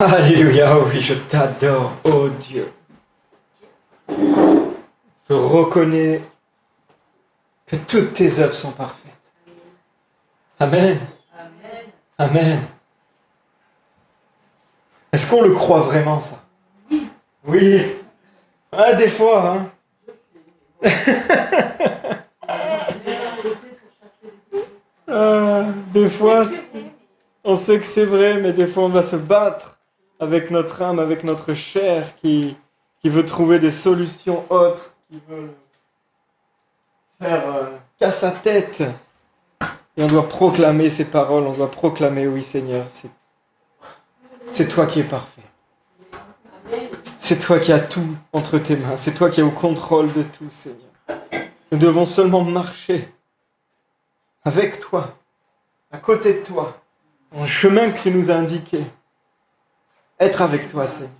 Alléluia, oui, je t'adore, oh Dieu. Je reconnais que toutes tes œuvres sont parfaites. Amen. Amen. Est-ce qu'on le croit vraiment, ça? Oui. Ah, des fois, hein. Des fois, on sait que c'est vrai, mais des fois, on va se battre avec notre âme, avec notre chair qui veut trouver des solutions autres, qui veut faire qu'à sa tête. Et on doit proclamer ces paroles, on doit proclamer, oui Seigneur, c'est toi qui es parfait. C'est toi qui as tout entre tes mains, c'est toi qui es au contrôle de tout, Seigneur. Nous devons seulement marcher avec toi, à côté de toi, dans le chemin que tu nous as indiqué. Être avec toi, Seigneur.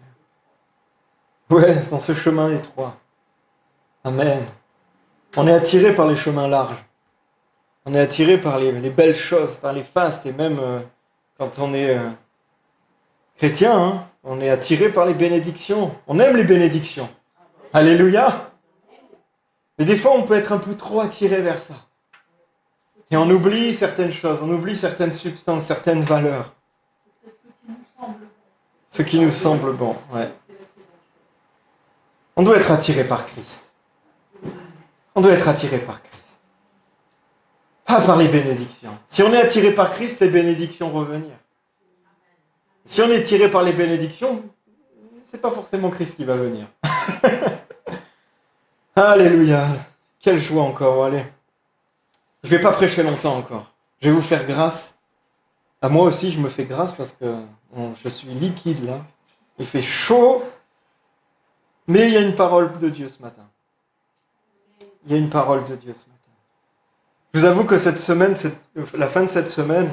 Ouais, dans ce chemin étroit. Amen. On est attiré par les chemins larges. On est attiré par les belles choses, par les fastes, et même quand on est chrétien, hein, on est attiré par les bénédictions. On aime les bénédictions. Alléluia. Mais des fois, on peut être un peu trop attiré vers ça. Et on oublie certaines choses, on oublie certaines substances, certaines valeurs. Ce qui nous semble bon, ouais. On doit être attiré par Christ. On doit être attiré par Christ. Pas par les bénédictions. Si on est attiré par Christ, les bénédictions vont venir. Si on est attiré par les bénédictions, c'est pas forcément Christ qui va venir. Alléluia. Quelle joie encore, allez. Je vais pas prêcher longtemps encore. Je vais vous faire grâce. À moi aussi, je me fais grâce parce que je suis liquide là. Il fait chaud. Mais il y a une parole de Dieu ce matin. Il y a une parole de Dieu ce matin. Je vous avoue que cette semaine, la fin de cette semaine,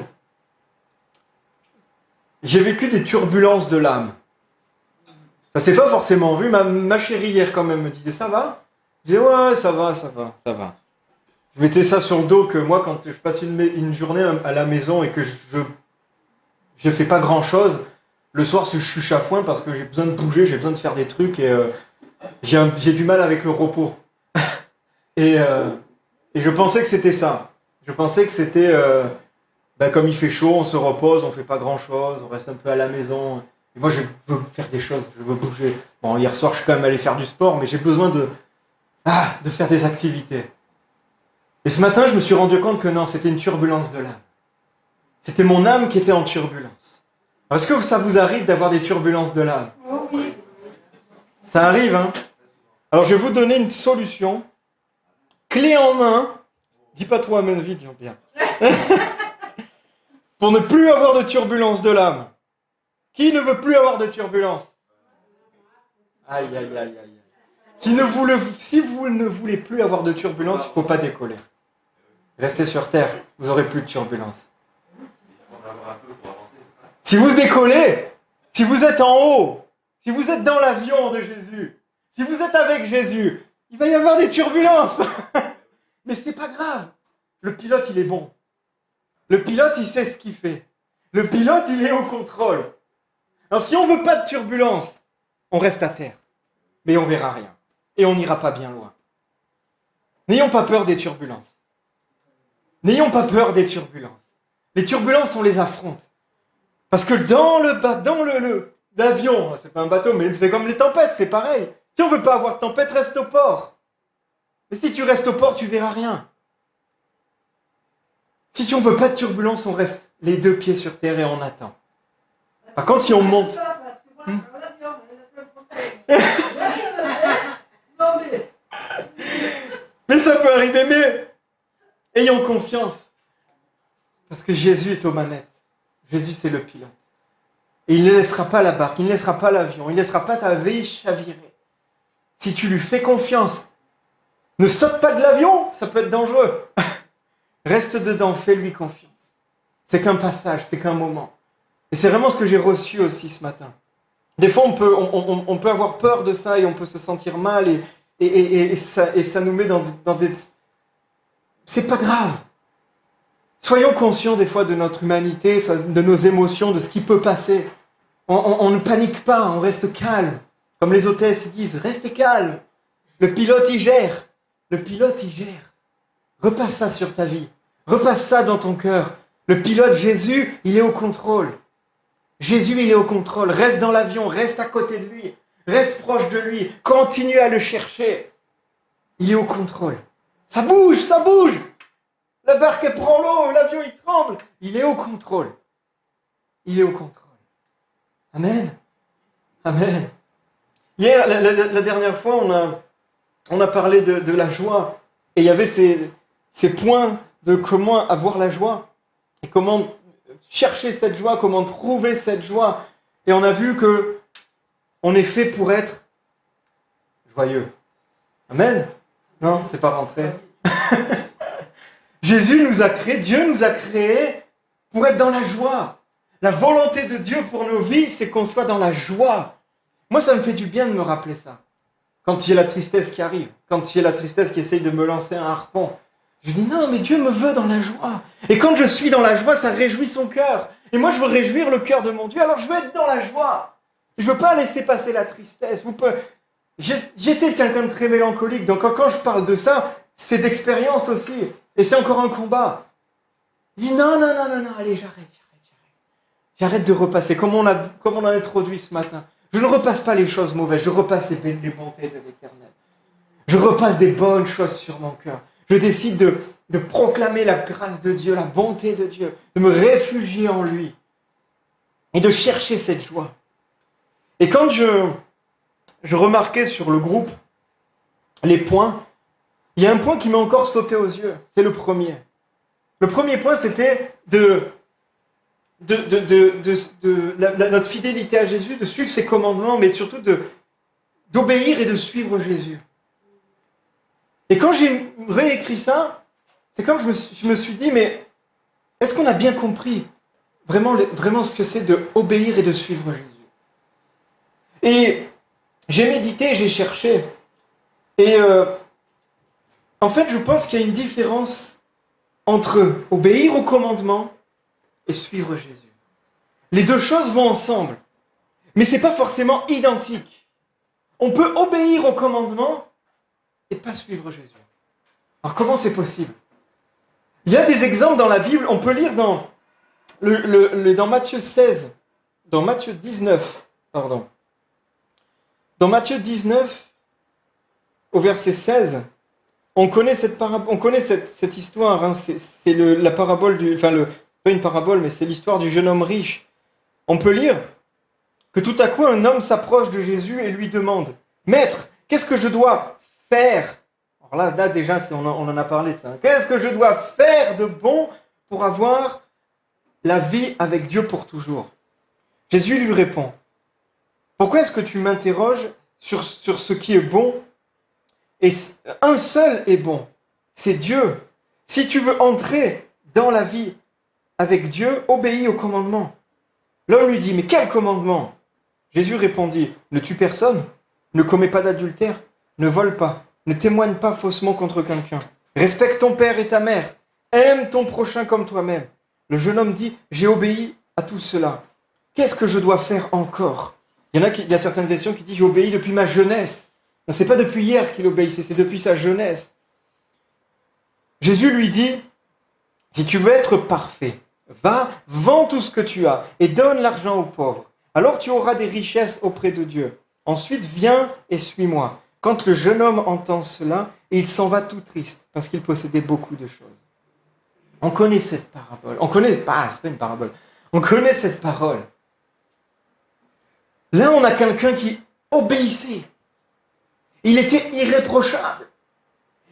j'ai vécu des turbulences de l'âme. Ça s'est pas forcément vu. Ma chérie hier quand même me disait « Ça va ?» Je disais « Ouais, ça va. » Je mettais ça sur le dos que moi, quand je passe une journée à la maison et que je fais pas grand-chose, le soir, je suis chafouin parce que j'ai besoin de bouger, j'ai besoin de faire des trucs et j'ai du mal avec le repos. et je pensais que c'était ça. Je pensais que c'était, comme il fait chaud, on se repose, on fait pas grand-chose, on reste un peu à la maison. Et moi, je veux faire des choses, je veux bouger. Bon, hier soir, je suis quand même allé faire du sport, mais j'ai besoin de faire des activités. Et ce matin, je me suis rendu compte que non, c'était une turbulence de l'âme. C'était mon âme qui était en turbulence. Alors, est-ce que ça vous arrive d'avoir des turbulences de l'âme? Oui. Ça arrive, hein? Alors, je vais vous donner une solution. Clé en main. Dis pas toi, amen vite, Jean-Pierre. Pour ne plus avoir de turbulence de l'âme. Qui ne veut plus avoir de turbulence? Aïe. Si vous ne voulez plus avoir de turbulence, il ne faut pas décoller. Restez sur terre, vous n'aurez plus de turbulence. Si vous décollez, si vous êtes en haut, si vous êtes dans l'avion de Jésus, si vous êtes avec Jésus, il va y avoir des turbulences. Mais c'est pas grave. Le pilote, il est bon. Le pilote, il sait ce qu'il fait. Le pilote, il est au contrôle. Alors si on ne veut pas de turbulence, on reste à terre. Mais on ne verra rien. Et on n'ira pas bien loin. N'ayons pas peur des turbulences. N'ayons pas peur des turbulences. Les turbulences, on les affronte. Parce que dans l'avion, c'est pas un bateau, mais c'est comme les tempêtes, c'est pareil. Si on veut pas avoir de tempête, reste au port. Mais si tu restes au port, tu verras rien. Si on veut pas de turbulence, on reste les deux pieds sur terre et on attend. Par contre, si on monte... Mais ça peut arriver, mais ayons confiance. Parce que Jésus est aux manettes. Jésus, c'est le pilote. Et il ne laissera pas la barque, il ne laissera pas l'avion, il ne laissera pas ta vie chavirer. Si tu lui fais confiance, ne saute pas de l'avion, ça peut être dangereux. Reste dedans, fais-lui confiance. C'est qu'un passage, c'est qu'un moment. Et c'est vraiment ce que j'ai reçu aussi ce matin. Des fois, on peut avoir peur de ça et on peut se sentir mal et ça nous met dans des... C'est pas grave. Soyons conscients des fois de notre humanité, de nos émotions, de ce qui peut passer. On ne panique pas, on reste calme. Comme les hôtesses disent, restez calme. Le pilote, il gère. Le pilote, il gère. Repasse ça sur ta vie. Repasse ça dans ton cœur. Le pilote, Jésus, il est au contrôle. Jésus, il est au contrôle. Reste dans l'avion, reste à côté de lui. Reste proche de lui. Continue à le chercher. Il est au contrôle. Ça bouge, ça bouge. La barque, elle prend l'eau, l'avion, il tremble. Il est au contrôle. Il est au contrôle. Amen. Amen. Hier, la dernière fois, on a parlé de la joie. Et il y avait ces points de comment avoir la joie. Et comment chercher cette joie, comment trouver cette joie. Et on a vu que on est fait pour être joyeux. Amen. Non, c'est pas rentré. Jésus nous a créés, Dieu nous a créés pour être dans la joie. La volonté de Dieu pour nos vies, c'est qu'on soit dans la joie. Moi, ça me fait du bien de me rappeler ça. Quand il y a la tristesse qui arrive, quand il y a la tristesse qui essaye de me lancer un harpon, je dis non, mais Dieu me veut dans la joie. Et quand je suis dans la joie, ça réjouit son cœur. Et moi, je veux réjouir le cœur de mon Dieu, alors je veux être dans la joie. Je veux pas laisser passer la tristesse. J'étais quelqu'un de très mélancolique, donc quand je parle de ça, c'est d'expérience aussi. Et c'est encore un combat. Je dis non, allez, j'arrête de repasser, comme on a introduit ce matin. Je ne repasse pas les choses mauvaises, je repasse les bontés de l'Éternel. Je repasse des bonnes choses sur mon cœur. Je décide de proclamer la grâce de Dieu, la bonté de Dieu, de me réfugier en lui et de chercher cette joie. Et quand je remarquais sur le groupe les points, il y a un point qui m'a encore sauté aux yeux. C'est le premier. Le premier point, c'était notre fidélité à Jésus, de suivre ses commandements, mais surtout d'obéir et de suivre Jésus. Et quand j'ai réécrit ça, c'est comme je me suis dit, mais est-ce qu'on a bien compris vraiment ce que c'est de obéir et de suivre Jésus? Et j'ai médité, j'ai cherché. Et en fait, je pense qu'il y a une différence entre obéir aux commandements et suivre Jésus. Les deux choses vont ensemble, mais ce n'est pas forcément identique. On peut obéir aux commandements et pas suivre Jésus. Alors comment c'est possible? Il y a des exemples dans la Bible, on peut lire dans Matthieu 16, dans Matthieu 19, pardon. Dans Matthieu 19, au verset 16, on connaît cette histoire, hein, c'est la parabole pas une parabole, mais c'est l'histoire du jeune homme riche. On peut lire que tout à coup un homme s'approche de Jésus et lui demande « Maître, qu'est-ce que je dois faire ?» Alors là déjà, on en a parlé de ça. « Qu'est-ce que je dois faire de bon pour avoir la vie avec Dieu pour toujours ?» Jésus lui répond « Pourquoi est-ce que tu m'interroges sur ce qui est bon ? Et un seul est bon, c'est Dieu. Si tu veux entrer dans la vie avec Dieu, obéis au commandement. » L'homme lui dit, mais quel commandement? Jésus répondit, ne tue personne, ne commets pas d'adultère, ne vole pas, ne témoigne pas faussement contre quelqu'un. Respecte ton père et ta mère, aime ton prochain comme toi-même. Le jeune homme dit, j'ai obéi à tout cela. Qu'est-ce que je dois faire encore? Il y a certaines versions qui disent, j'ai obéi depuis ma jeunesse. Ce n'est pas depuis hier qu'il obéissait, c'est depuis sa jeunesse. Jésus lui dit, si tu veux être parfait, va, vends tout ce que tu as et donne l'argent aux pauvres. Alors tu auras des richesses auprès de Dieu. Ensuite, viens et suis-moi. Quand le jeune homme entend cela, il s'en va tout triste parce qu'il possédait beaucoup de choses. On connaît cette parabole. C'est pas une parabole. On connaît cette parole. Là, on a quelqu'un qui obéissait. Il était irréprochable.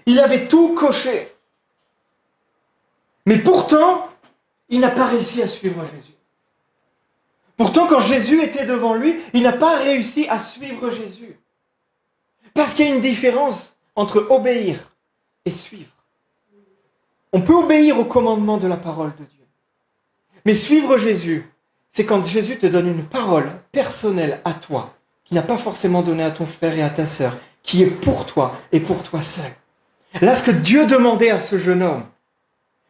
Il avait tout coché. Mais pourtant, il n'a pas réussi à suivre Jésus. Pourtant, quand Jésus était devant lui, il n'a pas réussi à suivre Jésus. Parce qu'il y a une différence entre obéir et suivre. On peut obéir au commandement de la parole de Dieu. Mais suivre Jésus, c'est quand Jésus te donne une parole personnelle à toi, qu'il n'a pas forcément donnée à ton frère et à ta sœur, qui est pour toi et pour toi seul. Là, ce que Dieu demandait à ce jeune homme,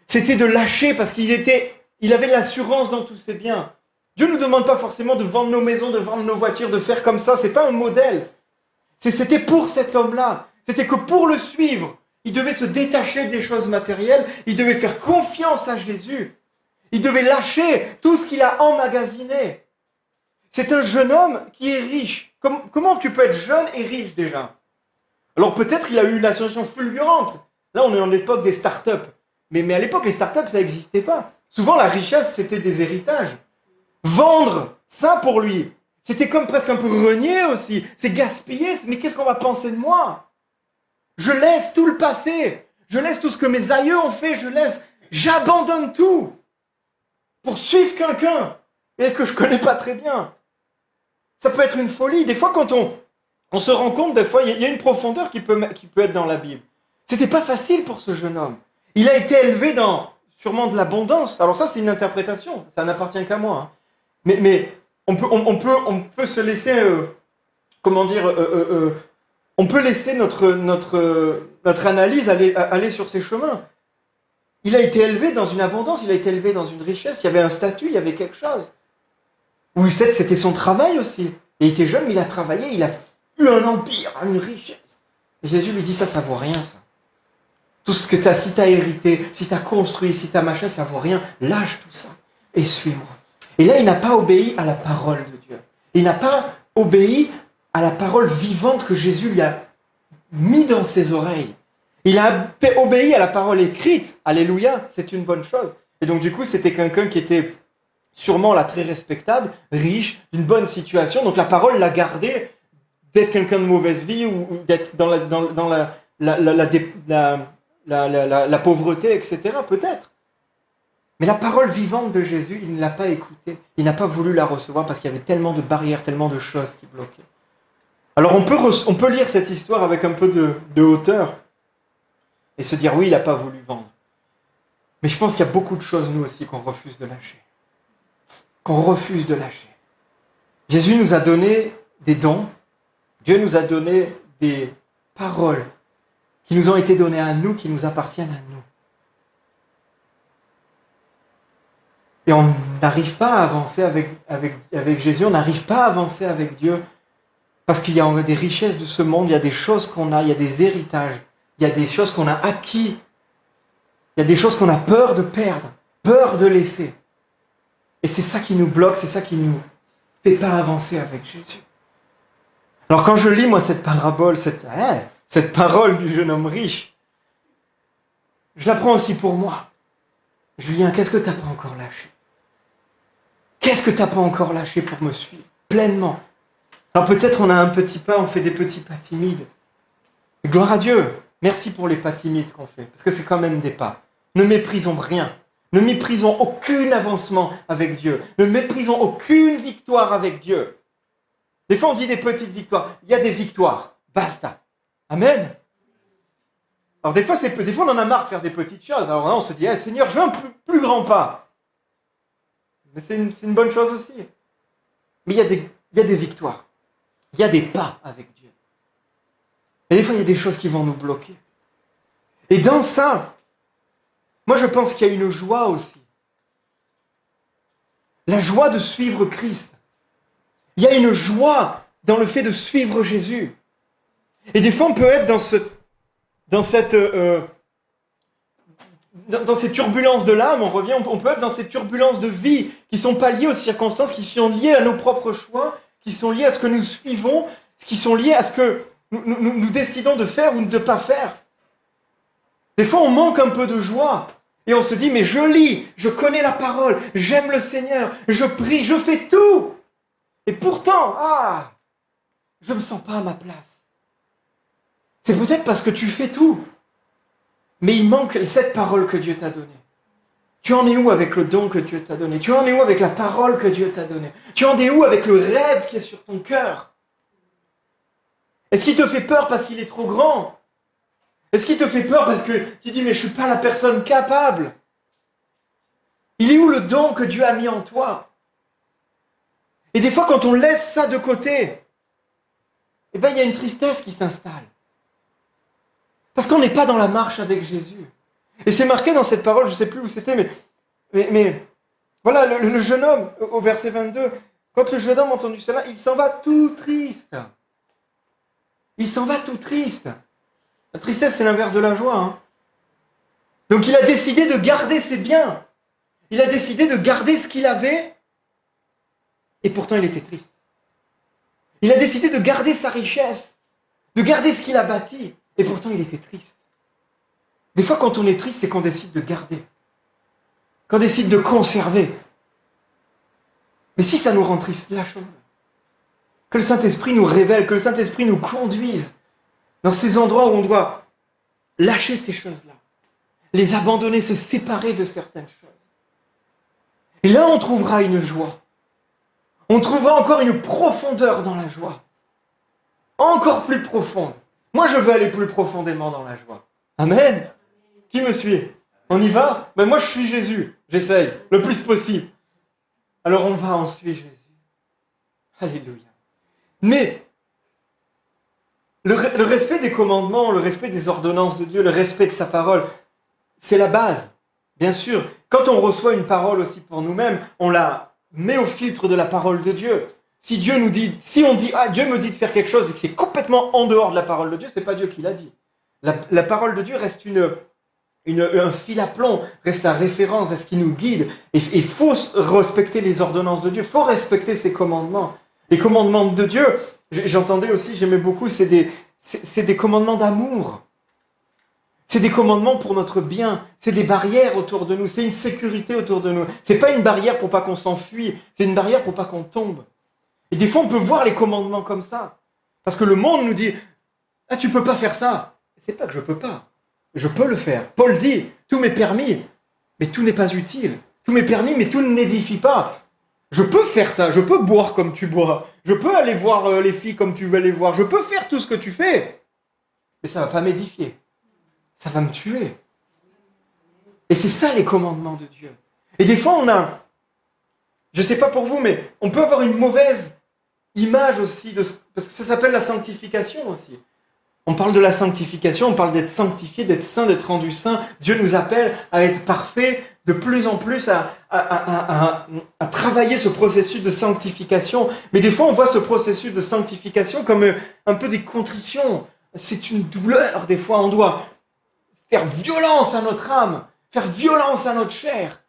c'était de lâcher parce il avait l'assurance dans tous ses biens. Dieu ne nous demande pas forcément de vendre nos maisons, de vendre nos voitures, de faire comme ça. C'est pas un modèle. C'était pour cet homme-là. C'était que pour le suivre, il devait se détacher des choses matérielles. Il devait faire confiance à Jésus. Il devait lâcher tout ce qu'il a emmagasiné. C'est un jeune homme qui est riche. Comment tu peux être jeune et riche déjà? Alors peut-être il a eu une ascension fulgurante. Là, on est en l'époque des startups. Mais à l'époque, les startups, ça n'existait pas. Souvent, la richesse, c'était des héritages. Vendre, ça pour lui, c'était comme presque un peu renier aussi. C'est gaspiller. Mais qu'est-ce qu'on va penser de moi? Je laisse tout le passé. Je laisse tout ce que mes aïeux ont fait. J'abandonne tout pour suivre quelqu'un et que je connais pas très bien. Ça peut être une folie. Des fois, quand on se rend compte, des fois, il y a une profondeur qui peut être dans la Bible. C'était pas facile pour ce jeune homme. Il a été élevé dans sûrement de l'abondance. Alors ça, c'est une interprétation. Ça n'appartient qu'à moi. Hein. Mais on peut se laisser, on peut laisser notre analyse aller sur ces chemins. Il a été élevé dans une abondance, il a été élevé dans une richesse. Il y avait un statut, il y avait quelque chose. Oui, c'était son travail aussi. Il était jeune, mais il a travaillé, il a eu un empire, une richesse. Et Jésus lui dit, ça vaut rien, ça. Tout ce que si tu as hérité, si tu as construit, si tu as machin, ça vaut rien. Lâche tout ça et suis-moi. Et là, il n'a pas obéi à la parole de Dieu. Il n'a pas obéi à la parole vivante que Jésus lui a mis dans ses oreilles. Il a obéi à la parole écrite. Alléluia, c'est une bonne chose. Et donc du coup, c'était quelqu'un qui était sûrement là très respectable, riche, d'une bonne situation. Donc la parole l'a gardé d'être quelqu'un de mauvaise vie ou d'être dans la pauvreté, etc. Peut-être. Mais la parole vivante de Jésus, il ne l'a pas écoutée. Il n'a pas voulu la recevoir parce qu'il y avait tellement de barrières, tellement de choses qui bloquaient. Alors on peut lire cette histoire avec un peu de hauteur et se dire oui, il n'a pas voulu vendre. Mais je pense qu'il y a beaucoup de choses, nous aussi, qu'on refuse de lâcher. Qu'on refuse de lâcher. Jésus nous a donné des dons. Dieu nous a donné des paroles qui nous ont été données à nous, qui nous appartiennent à nous. Et on n'arrive pas à avancer avec Jésus, on n'arrive pas à avancer avec Dieu parce qu'il y a des richesses de ce monde, il y a des choses qu'on a, il y a des héritages, il y a des choses qu'on a acquis, il y a des choses qu'on a peur de perdre, peur de laisser. Et c'est ça qui nous bloque, c'est ça qui nous fait pas avancer avec Jésus. Alors quand je lis moi cette parabole, cette parole du jeune homme riche, je la prends aussi pour moi. Julien, qu'est-ce que tu n'as pas encore lâché? Qu'est-ce que tu n'as pas encore lâché pour me suivre pleinement? Alors peut-être on a un petit pas, on fait des petits pas timides. Gloire à Dieu. Merci pour les pas timides qu'on fait, parce que c'est quand même des pas. Ne méprisons rien. Ne méprisons aucun avancement avec Dieu. Ne méprisons aucune victoire avec Dieu. Des fois on dit des petites victoires. Il y a des victoires. Basta. Amen. Alors des fois on en a marre de faire des petites choses. Alors là on se dit, Seigneur, je veux un plus grand pas. Mais c'est une bonne chose aussi. Mais il y a des victoires. Il y a des pas avec Dieu. Et des fois il y a des choses qui vont nous bloquer. Et dans ça, moi je pense qu'il y a une joie aussi. La joie de suivre Christ. Il y a une joie dans le fait de suivre Jésus. Et des fois on peut être dans ces turbulences de l'âme, on peut être dans ces turbulences de vie qui ne sont pas liées aux circonstances, qui sont liées à nos propres choix, qui sont liées à ce que nous suivons, qui sont liées à ce que nous décidons de faire ou de ne pas faire. Des fois, on manque un peu de joie et on se dit, mais je lis, je connais la parole, j'aime le Seigneur, je prie, je fais tout. Et pourtant, je ne me sens pas à ma place. C'est peut-être parce que tu fais tout. Mais il manque cette parole que Dieu t'a donnée. Tu en es où avec le don que Dieu t'a donné? Tu en es où avec la parole que Dieu t'a donnée? Tu en es où avec le rêve qui est sur ton cœur? Est-ce qu'il te fait peur parce qu'il est trop grand? Est-ce qu'il te fait peur parce que tu dis, mais je ne suis pas la personne capable? Il est où le don que Dieu a mis en toi? Et des fois, quand on laisse ça de côté, il y a une tristesse qui s'installe. Parce qu'on n'est pas dans la marche avec Jésus. Et c'est marqué dans cette parole, je ne sais plus où c'était, mais Voilà, le jeune homme, au verset 22, quand le jeune homme a entendu cela, il s'en va tout triste. Il s'en va tout triste. La tristesse, c'est l'inverse de la joie. Hein. Donc il a décidé de garder ses biens. Il a décidé de garder ce qu'il avait. Et pourtant, il était triste. Il a décidé de garder sa richesse. De garder ce qu'il a bâti. Et pourtant, il était triste. Des fois, quand on est triste, c'est qu'on décide de garder. Qu'on décide de conserver. Mais si ça nous rend triste, lâchons-le. Que le Saint-Esprit nous révèle, que le Saint-Esprit nous conduise dans ces endroits où on doit lâcher ces choses-là, les abandonner, se séparer de certaines choses. Et là, on trouvera une joie. On trouvera encore une profondeur dans la joie. Encore plus profonde. Moi, je veux aller plus profondément dans la joie. Amen. Qui me suit? On y va? Ben moi, je suis Jésus. J'essaye le plus possible. Alors, on va, on suit Jésus. Alléluia. Mais le respect des commandements, le respect des ordonnances de Dieu, le respect de sa parole, c'est la base. Bien sûr, quand on reçoit une parole aussi pour nous-mêmes, on la met au filtre de la parole de Dieu. Si Dieu nous dit, si on dit, ah, Dieu me dit de faire quelque chose et que c'est complètement en dehors de la parole de Dieu, c'est pas Dieu qui l'a dit. La parole de Dieu reste un fil à plomb, reste la référence, est ce qui nous guide. Et il faut respecter les ordonnances de Dieu, il faut respecter ses commandements. Les commandements de Dieu, j'entendais aussi, j'aimais beaucoup, c'est des commandements d'amour. C'est des commandements pour notre bien, c'est des barrières autour de nous, c'est une sécurité autour de nous. C'est pas une barrière pour pas qu'on s'enfuit, c'est une barrière pour pas qu'on tombe. Et des fois, on peut voir les commandements comme ça. Parce que le monde nous dit, ah, tu peux pas faire ça. C'est pas que je peux pas. Je peux le faire. Paul dit, tout m'est permis, mais tout n'est pas utile. Tout m'est permis, mais tout n'édifie pas. Je peux faire ça, je peux boire comme tu bois. Je peux aller voir les filles comme tu veux les voir. Je peux faire tout ce que tu fais. Mais ça va pas m'édifier. Ça va me tuer. Et c'est ça les commandements de Dieu. Et des fois, je sais pas pour vous, mais on peut avoir une mauvaise image aussi, parce que ça s'appelle la sanctification aussi. On parle de la sanctification, on parle d'être sanctifié, d'être saint, d'être rendu saint. Dieu nous appelle à être parfait, de plus en plus à travailler ce processus de sanctification. Mais des fois, on voit ce processus de sanctification comme un peu des contritions. C'est une douleur, des fois, on doit faire violence à notre âme, faire violence à notre chair.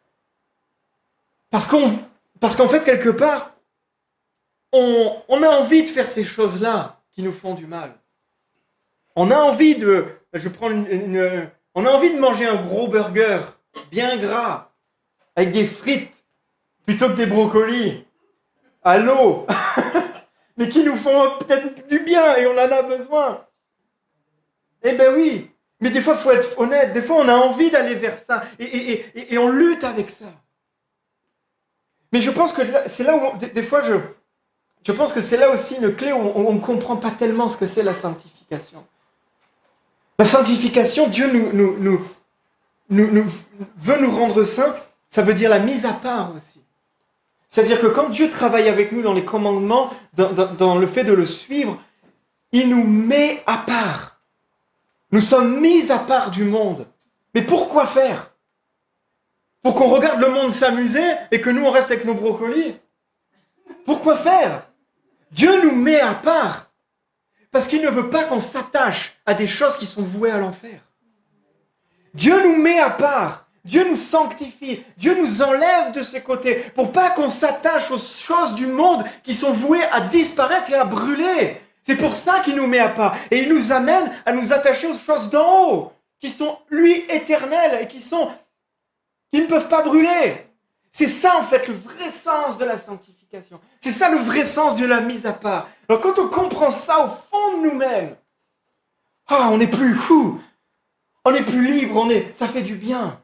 Parce qu'en fait, quelque part, on a envie de faire ces choses-là qui nous font du mal. On a envie on a envie de manger un gros burger, bien gras, avec des frites, plutôt que des brocolis, à l'eau, mais qui nous font peut-être du bien et on en a besoin. Eh ben oui, mais des fois, il faut être honnête, des fois on a envie d'aller vers ça, et on lutte avec ça. Mais je pense que c'est là où, des fois, je pense que c'est là aussi une clé où on ne comprend pas tellement ce que c'est la sanctification. La sanctification, Dieu veut nous rendre saints, ça veut dire la mise à part aussi. C'est-à-dire que quand Dieu travaille avec nous dans les commandements, dans le fait de le suivre, il nous met à part. Nous sommes mis à part du monde. Mais pourquoi faire? Pour qu'on regarde le monde s'amuser et que nous on reste avec nos brocolis? Pourquoi faire? Dieu nous met à part. Parce qu'il ne veut pas qu'on s'attache à des choses qui sont vouées à l'enfer. Dieu nous met à part. Dieu nous sanctifie. Dieu nous enlève de ses côtés pour pas qu'on s'attache aux choses du monde qui sont vouées à disparaître et à brûler. C'est pour ça qu'il nous met à part. Et il nous amène à nous attacher aux choses d'en haut, qui sont, lui, éternelles et qui ne peuvent pas brûler. C'est ça, en fait, le vrai sens de la sanctification. C'est ça le vrai sens de la mise à part. Alors quand on comprend ça au fond de nous-mêmes, on n'est plus fou, on n'est plus libre, ça fait du bien.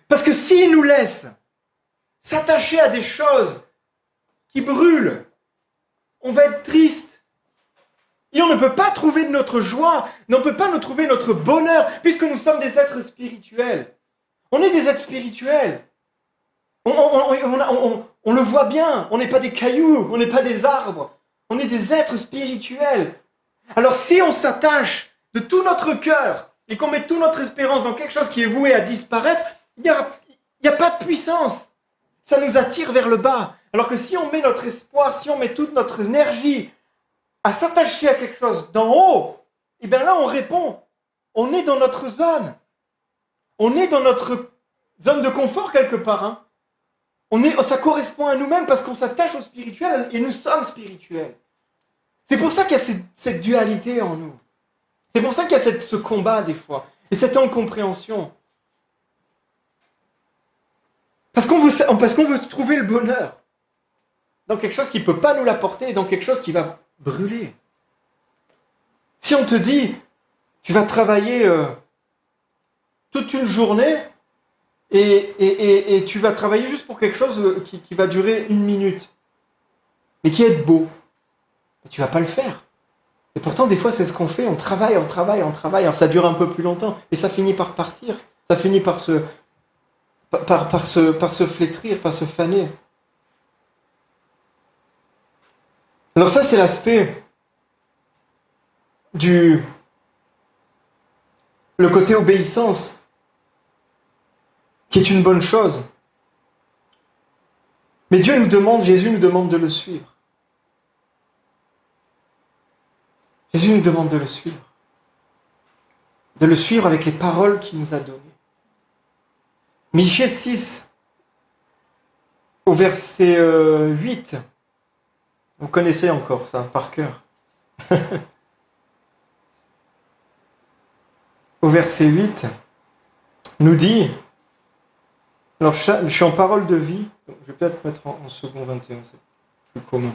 Parce que s'il nous laisse s'attacher à des choses qui brûlent, on va être triste. Et on ne peut pas trouver notre joie, on ne peut pas nous trouver notre bonheur, puisque nous sommes des êtres spirituels. On est des êtres spirituels. On le voit bien, on n'est pas des cailloux, on n'est pas des arbres, on est des êtres spirituels. Alors si on s'attache de tout notre cœur et qu'on met toute notre espérance dans quelque chose qui est voué à disparaître, Il n'y a pas de puissance. Ça nous attire vers le bas. Alors que si on met notre espoir, si on met toute notre énergie à s'attacher à quelque chose d'en haut, et bien là on répond. On est dans notre zone. On est dans notre zone de confort quelque part. Hein. Ça correspond à nous-mêmes parce qu'on s'attache au spirituel et nous sommes spirituels. C'est pour ça qu'il y a cette dualité en nous. C'est pour ça qu'il y a ce combat des fois et cette incompréhension. Parce qu'on veut trouver le bonheur dans quelque chose qui ne peut pas nous l'apporter et dans quelque chose qui va brûler. Si on te dit, tu vas travailler toute une journée et tu vas travailler juste pour quelque chose qui va durer 1 minute, mais qui est beau, tu ne vas pas le faire. Et pourtant, des fois, c'est ce qu'on fait, on travaille, alors ça dure un peu plus longtemps, et ça finit par partir, ça finit par se flétrir, par se faner. Alors ça, c'est l'aspect le côté obéissance, qui est une bonne chose. Mais Jésus nous demande de le suivre. Jésus nous demande de le suivre. De le suivre avec les paroles qu'il nous a données. Michée 6, au verset 8. Vous connaissez encore ça par cœur. Au verset 8, nous dit, alors je suis en parole de vie, donc je vais peut-être mettre en second 21, c'est plus commun.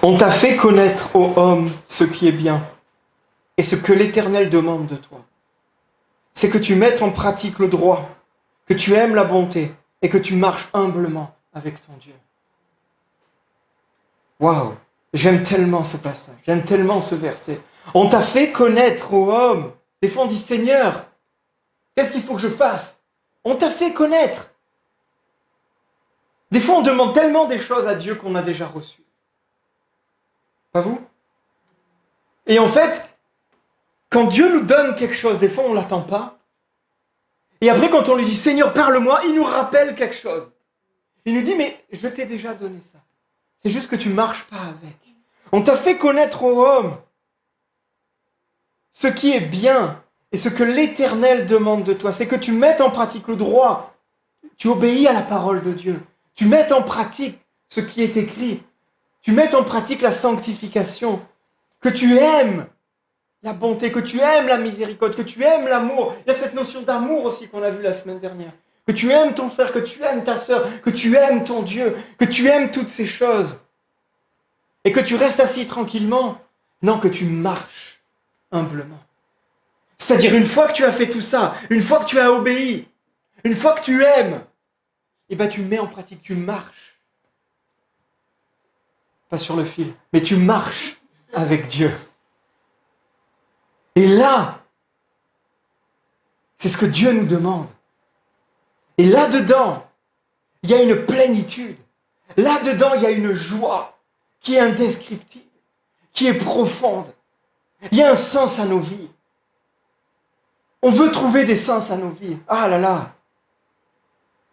On t'a fait connaître, ô homme, ce qui est bien, et ce que l'Éternel demande de toi. C'est que tu mettes en pratique le droit, que tu aimes la bonté, et que tu marches humblement avec ton Dieu. Waouh, j'aime tellement ce passage, j'aime tellement ce verset. On t'a fait connaître, ô homme. Des fois on dit, Seigneur, qu'est-ce qu'il faut que je fasse? On t'a fait connaître. Des fois on demande tellement des choses à Dieu qu'on a déjà reçues. Pas vous? Et en fait, quand Dieu nous donne quelque chose, des fois on ne l'attend pas. Et après quand on lui dit, Seigneur, parle-moi, il nous rappelle quelque chose. Il nous dit, mais je t'ai déjà donné ça. C'est juste que tu ne marches pas avec. On t'a fait connaître, ô homme, ce qui est bien et ce que l'Éternel demande de toi. C'est que tu mettes en pratique le droit. Tu obéis à la parole de Dieu. Tu mettes en pratique ce qui est écrit. Tu mettes en pratique la sanctification. Que tu aimes la bonté, que tu aimes la miséricorde, que tu aimes l'amour. Il y a cette notion d'amour aussi qu'on a vue la semaine dernière. Que tu aimes ton frère, que tu aimes ta sœur, que tu aimes ton Dieu, que tu aimes toutes ces choses. Et que tu restes assis tranquillement. Non, que tu marches humblement. C'est-à-dire, une fois que tu as fait tout ça, une fois que tu as obéi, une fois que tu aimes, eh bien tu mets en pratique, tu marches. Pas sur le fil, mais tu marches avec Dieu. Et là, c'est ce que Dieu nous demande. Et là-dedans, il y a une plénitude. Là-dedans, il y a une joie qui est indescriptible, qui est profonde. Il y a un sens à nos vies. On veut trouver des sens à nos vies. Ah là là.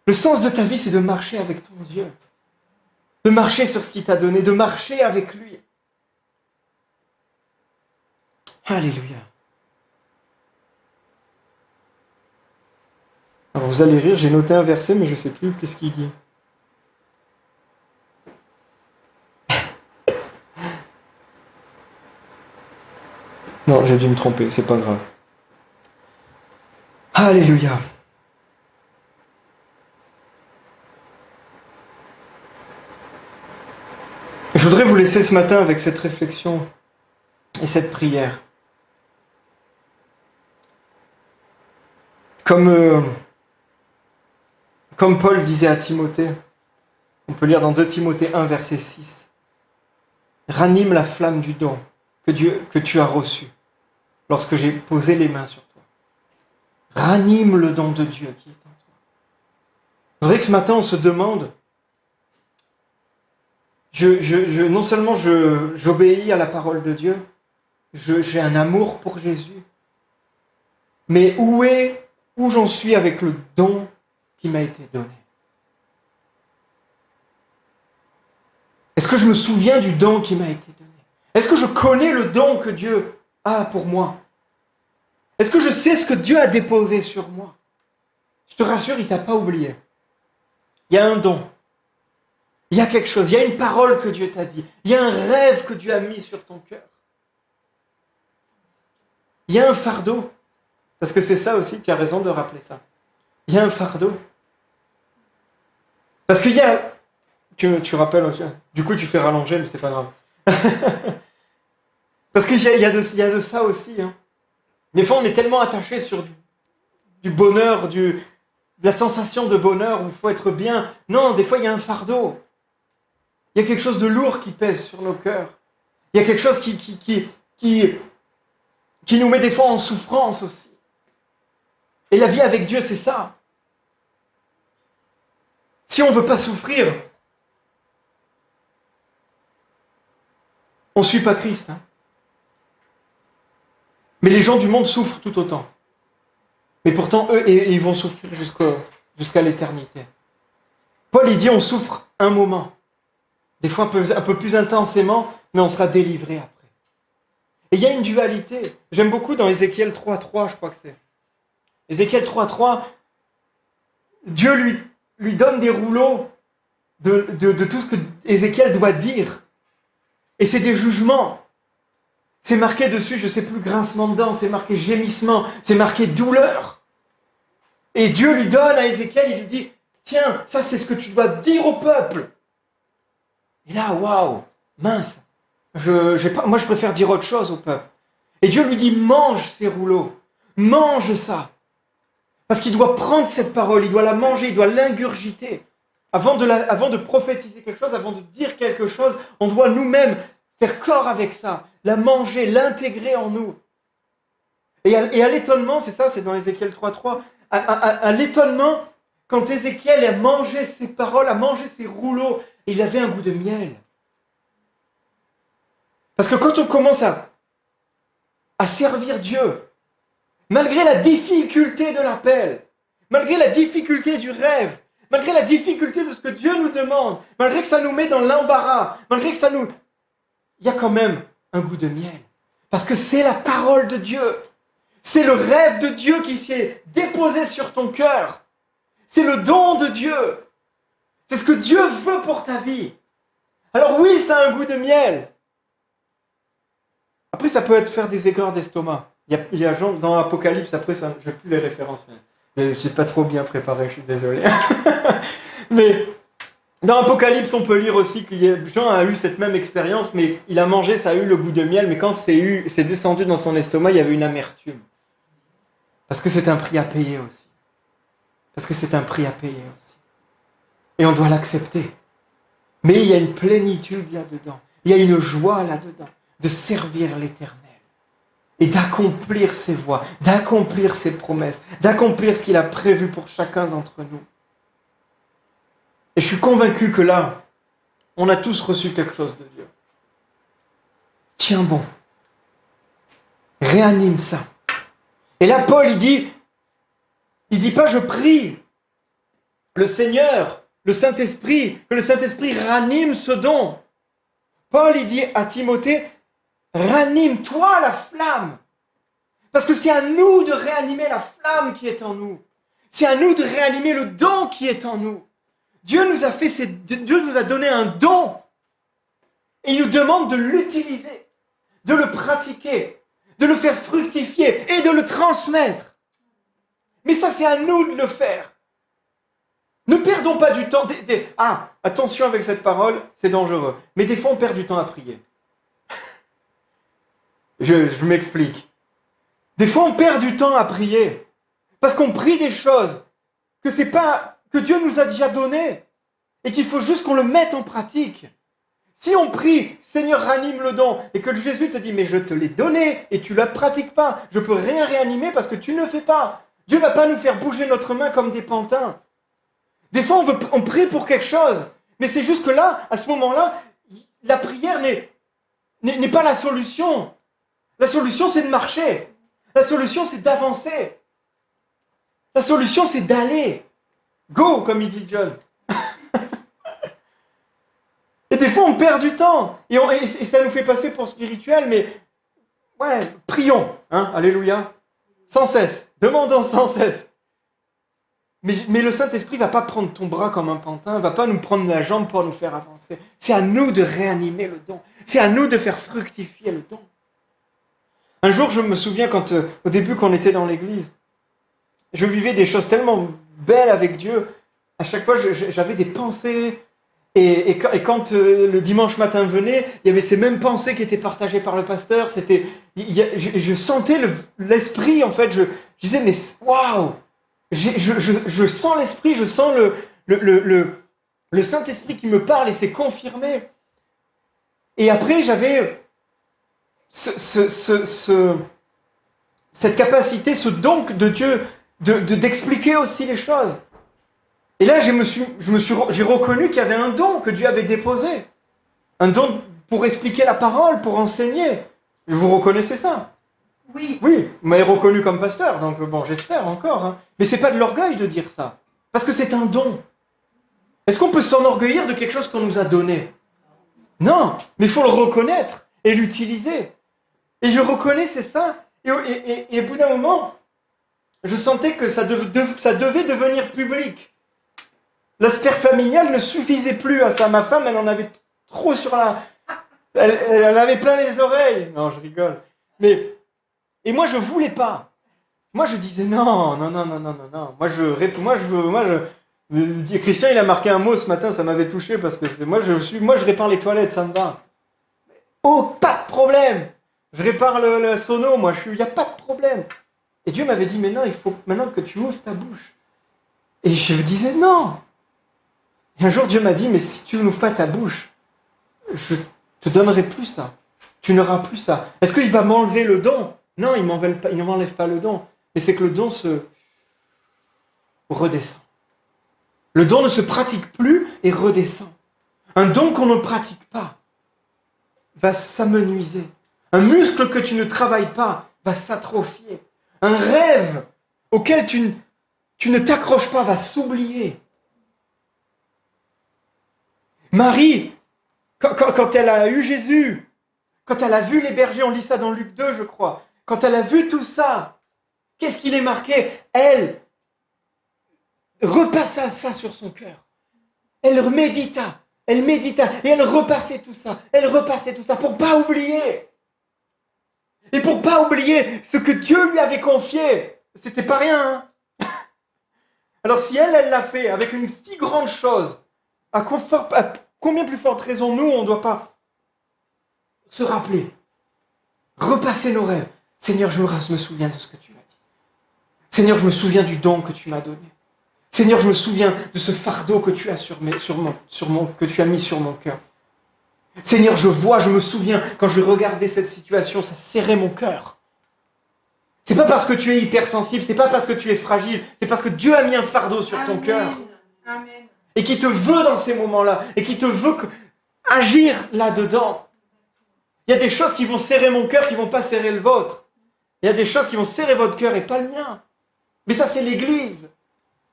Le sens de ta vie, c'est de marcher avec ton Dieu. De marcher sur ce qu'il t'a donné, de marcher avec lui. Alléluia. Alors vous allez rire, j'ai noté un verset, mais je ne sais plus qu'est-ce qu'il dit. Non, j'ai dû me tromper, c'est pas grave. Alléluia. Je voudrais vous laisser ce matin avec cette réflexion et cette prière. Comme Paul disait à Timothée, on peut lire dans 2 Timothée 1, verset 6. Ranime la flamme du don que tu as reçu lorsque j'ai posé les mains sur toi. Ranime le don de Dieu qui est en toi. C'est vrai que ce matin on se demande, non seulement j'obéis à la parole de Dieu, j'ai un amour pour Jésus. Mais où j'en suis avec le don qui m'a été donné? Est-ce que je me souviens du don qui m'a été donné? Est-ce que je connais le don que Dieu a pour moi? Est-ce que je sais ce que Dieu a déposé sur moi? Je te rassure, il ne t'a pas oublié. Il y a un don. Il y a quelque chose. Il y a une parole que Dieu t'a dit. Il y a un rêve que Dieu a mis sur ton cœur. Il y a un fardeau. Parce que c'est ça aussi, tu as raison de rappeler ça. Il y a un fardeau. Parce qu'il y a... Tu rappelles, du coup tu fais rallonger, mais c'est pas grave. Parce qu'il y a de ça aussi. Hein. Des fois on est tellement attaché sur du bonheur, de la sensation de bonheur où il faut être bien. Non, des fois il y a un fardeau. Il y a quelque chose de lourd qui pèse sur nos cœurs. Il y a quelque chose qui nous met des fois en souffrance aussi. Et la vie avec Dieu, c'est ça. Si on ne veut pas souffrir, on ne suit pas Christ. Hein. Mais les gens du monde souffrent tout autant. Mais pourtant, eux, ils vont souffrir jusqu'à l'éternité. Paul, il dit, on souffre un moment. Des fois un peu plus intensément, mais on sera délivré après. Et il y a une dualité. J'aime beaucoup dans Ézéchiel 3.3, je crois que c'est. Ézéchiel 3.3, Dieu lui donne des rouleaux de tout ce que Ézéchiel doit dire. Et c'est des jugements. C'est marqué dessus, je ne sais plus, grincement de dents, c'est marqué gémissement, c'est marqué douleur. Et Dieu lui donne à Ézéchiel, il lui dit, tiens, ça c'est ce que tu dois dire au peuple. Et là, waouh, mince, moi je préfère dire autre chose au peuple. Et Dieu lui dit, mange ces rouleaux, mange ça. Parce qu'il doit prendre cette parole, il doit la manger, il doit l'ingurgiter. Avant de prophétiser quelque chose, avant de dire quelque chose, on doit nous-mêmes faire corps avec ça, la manger, l'intégrer en nous. Et à l'étonnement, c'est ça, c'est dans Ézéchiel 3.3, à l'étonnement, quand Ézéchiel a mangé ses paroles, a mangé ses rouleaux, il avait un goût de miel. Parce que quand on commence à servir Dieu, malgré la difficulté de l'appel, malgré la difficulté du rêve, malgré la difficulté de ce que Dieu nous demande, malgré que ça nous met dans l'embarras, malgré que il y a quand même un goût de miel. Parce que c'est la parole de Dieu. C'est le rêve de Dieu qui s'est déposé sur ton cœur. C'est le don de Dieu. C'est ce que Dieu veut pour ta vie. Alors oui, ça a un goût de miel. Après, ça peut être faire des aigreurs d'estomac. Il y a Jean dans Apocalypse, après, je n'ai plus les références. Mais je ne suis pas trop bien préparé, je suis désolé. Mais dans Apocalypse, on peut lire aussi que Jean a eu cette même expérience, mais il a mangé, ça a eu le goût de miel, mais quand c'est descendu dans son estomac, il y avait une amertume. Parce que c'est un prix à payer aussi. Parce que c'est un prix à payer aussi. Et on doit l'accepter. Mais il y a une plénitude là-dedans. Il y a une joie là-dedans de servir l'Éternel. Et d'accomplir ses voies, d'accomplir ses promesses, d'accomplir ce qu'il a prévu pour chacun d'entre nous. Et je suis convaincu que là, on a tous reçu quelque chose de Dieu. Tiens bon. Réanime ça. Et là, Paul, il dit pas je prie le Seigneur, le Saint-Esprit, que le Saint-Esprit ranime ce don. Paul, il dit à Timothée, ranime-toi la flamme. Parce que c'est à nous de réanimer la flamme qui est en nous. C'est à nous de réanimer le don qui est en nous. Dieu nous a donné un don. Et il nous demande de l'utiliser, de le pratiquer, de le faire fructifier et de le transmettre. Mais ça, c'est à nous de le faire. Ne perdons pas du temps. Attention avec cette parole, c'est dangereux. Mais des fois, on perd du temps à prier. Je m'explique. Des fois, on perd du temps à prier. Parce qu'on prie des choses que Dieu nous a déjà données. Et qu'il faut juste qu'on le mette en pratique. Si on prie, Seigneur, ranime le don, et que Jésus te dit, mais je te l'ai donné, et tu ne la pratiques pas, je ne peux rien réanimer parce que tu ne fais pas. Dieu ne va pas nous faire bouger notre main comme des pantins. Des fois, on prie pour quelque chose, mais c'est juste que là, à ce moment-là, la prière n'est pas la solution. La solution, c'est de marcher. La solution, c'est d'avancer. La solution, c'est d'aller. Go, comme il dit John. Et des fois, on perd du temps. Et ça nous fait passer pour spirituel, mais ouais, prions. Hein, alléluia. Sans cesse. Demandons sans cesse. Mais le Saint-Esprit ne va pas prendre ton bras comme un pantin, ne va pas nous prendre la jambe pour nous faire avancer. C'est à nous de réanimer le don. C'est à nous de faire fructifier le don. Un jour, je me souviens, au début, quand on était dans l'église, je vivais des choses tellement belles avec Dieu. À chaque fois, j'avais des pensées. Et quand le dimanche matin venait, il y avait ces mêmes pensées qui étaient partagées par le pasteur. Je sentais l'esprit, en fait. Je disais, mais waouh! Je sens l'esprit, je sens le Saint-Esprit qui me parle et c'est confirmé. Et après, j'avais cette capacité, ce don de Dieu d'expliquer aussi les choses. Et là, j'ai reconnu qu'il y avait un don que Dieu avait déposé. Un don pour expliquer la parole, pour enseigner. Vous reconnaissez ça? Oui. Oui, vous m'avez reconnu comme pasteur, donc bon, j'espère encore. Hein. Mais c'est pas de l'orgueil de dire ça. Parce que c'est un don. Est-ce qu'on peut s'enorgueillir de quelque chose qu'on nous a donné? Non, mais il faut le reconnaître et l'utiliser. Et je reconnaissais ça. Et au bout d'un moment, je sentais que ça devait devenir public. La sphère familiale ne suffisait plus à ça. Ma femme, elle en avait trop sur la... Elle avait plein les oreilles. Non, je rigole. Et moi, je voulais pas. Moi, je disais non. Christian, il a marqué un mot ce matin, ça m'avait touché parce que moi, je répare les toilettes, ça me va. Oh, pas de problème. Je répare le sono, il n'y a pas de problème. Et Dieu m'avait dit, mais non, il faut maintenant que tu ouvres ta bouche. Et je disais non. Et un jour, Dieu m'a dit, mais si tu n'ouvres pas ta bouche, je te donnerai plus ça. Tu n'auras plus ça. Est-ce qu'il va m'enlever le don? Non, il ne m'enlève pas le don. Mais c'est que le don se redescend. Le don ne se pratique plus et redescend. Un don qu'on ne pratique pas va s'amenuiser. Un muscle que tu ne travailles pas va s'atrophier. Un rêve auquel tu ne t'accroches pas va s'oublier. Marie, quand elle a eu Jésus, quand elle a vu les bergers, on lit ça dans Luc 2, je crois, quand elle a vu tout ça, qu'est-ce qu'il est marqué? Elle repassa ça sur son cœur. Elle médita, et elle repassait tout ça pour pas oublier. Et pour pas oublier ce que Dieu lui avait confié. C'était pas rien. Hein. Alors si elle l'a fait avec une si grande chose, à combien plus forte raison nous, on ne doit pas se rappeler, repasser nos rêves. Seigneur, je me souviens de ce que tu m'as dit. Seigneur, je me souviens du don que tu m'as donné. Seigneur, je me souviens de ce fardeau que tu as que tu as mis sur mon cœur. Seigneur, je me souviens, quand je regardais cette situation, ça serrait mon cœur. C'est pas parce que tu es hypersensible, c'est pas parce que tu es fragile, c'est parce que Dieu a mis un fardeau sur ton cœur. Amen. Et qui te veut dans ces moments-là, et qui te veut agir là-dedans. Il y a des choses qui vont serrer mon cœur, qui vont pas serrer le vôtre. Il y a des choses qui vont serrer votre cœur et pas le mien. Mais ça, c'est l'Église.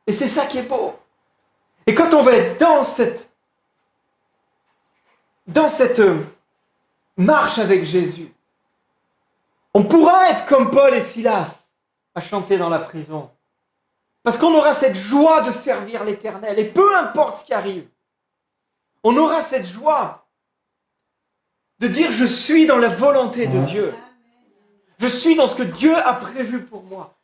Et c'est ça qui est beau. Et quand on va être dans cette marche avec Jésus, on pourra être comme Paul et Silas à chanter dans la prison. Parce qu'on aura cette joie de servir l'Éternel. Et peu importe ce qui arrive, on aura cette joie de dire je suis dans la volonté de Dieu. Je suis dans ce que Dieu a prévu pour moi.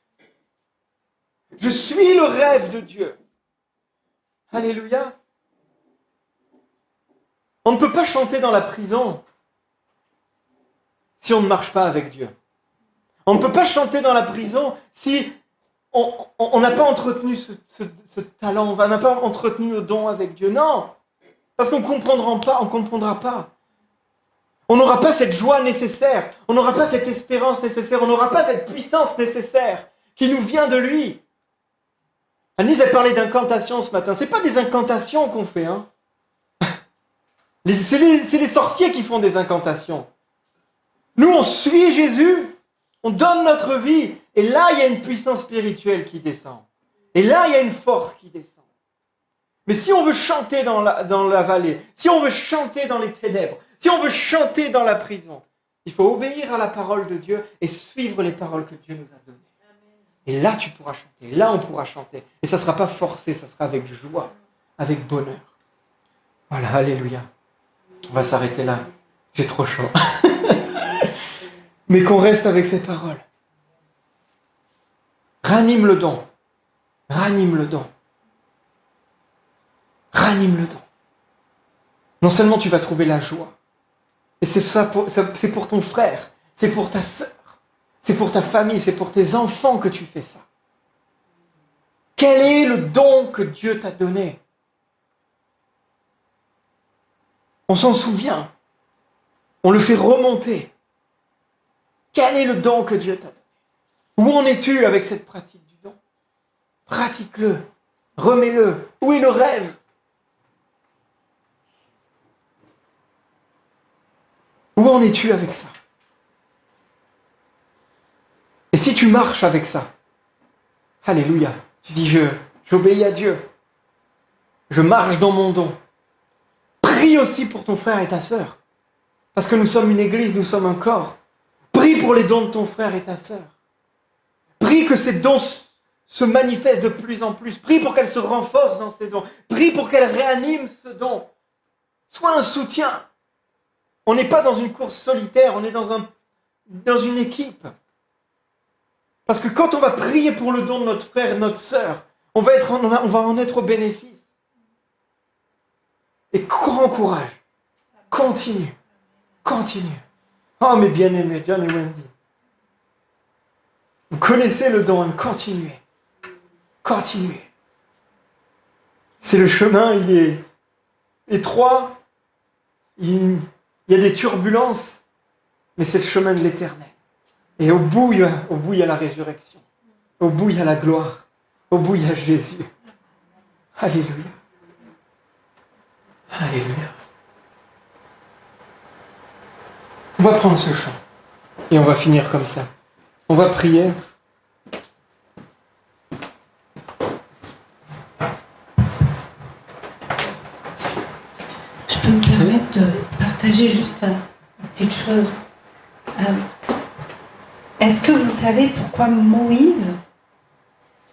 Je suis le rêve de Dieu. Alléluia. On ne peut pas chanter dans la prison si on ne marche pas avec Dieu. On ne peut pas chanter dans la prison si on n'a pas entretenu ce talent, on n'a pas entretenu le don avec Dieu. Non, parce qu'on ne comprendra pas. On n'aura pas cette joie nécessaire, on n'aura pas cette espérance nécessaire, on n'aura pas cette puissance nécessaire qui nous vient de lui. Anise a parlé d'incantations ce matin. Ce n'est pas des incantations qu'on fait. Hein. C'est les sorciers qui font des incantations. Nous, on suit Jésus, on donne notre vie, et là, il y a une puissance spirituelle qui descend. Et là, il y a une force qui descend. Mais si on veut chanter dans la vallée, si on veut chanter dans les ténèbres, si on veut chanter dans la prison, il faut obéir à la parole de Dieu et suivre les paroles que Dieu nous a données. Et là, tu pourras chanter. Là, on pourra chanter. Et ça ne sera pas forcé, ça sera avec joie, avec bonheur. Voilà, alléluia. On va s'arrêter là. J'ai trop chaud. Mais qu'on reste avec ces paroles. Ranime le don. Ranime le don. Ranime le don. Non seulement tu vas trouver la joie, et c'est pour ton frère, c'est pour ta sœur, c'est pour ta famille, c'est pour tes enfants que tu fais ça. Quel est le don que Dieu t'a donné? On s'en souvient. On le fait remonter. Quel est le don que Dieu t'a donné? Où en es-tu avec cette pratique du don? Pratique-le. Remets-le. Où est le rêve? Où en es-tu avec ça? Et si tu marches avec ça, alléluia, tu dis j'obéis à Dieu. Je marche dans mon don. Prie aussi pour ton frère et ta sœur. Parce que nous sommes une église, nous sommes un corps. Prie pour les dons de ton frère et ta sœur. Prie que ces dons se manifestent de plus en plus. Prie pour qu'elles se renforcent dans ces dons. Prie pour qu'elles réaniment ce don. Sois un soutien. On n'est pas dans une course solitaire, on est dans une équipe. Parce que quand on va prier pour le don de notre frère et notre sœur, on va en être au bénéfice. Et grand courage. Continue. Continue. Oh mes bien-aimés, John et Wendy. Vous connaissez le don, continuez. Continuez. C'est le chemin, il est étroit. Il y a des turbulences, mais c'est le chemin de l'éternel. Et au bout, il y a la résurrection. Au bout, il y a la gloire. Au bout, il y a Jésus. Alléluia. Alléluia. On va prendre ce chant et on va finir comme ça. On va prier. Je peux me permettre de partager juste une petite chose. Est-ce que vous savez pourquoi Moïse,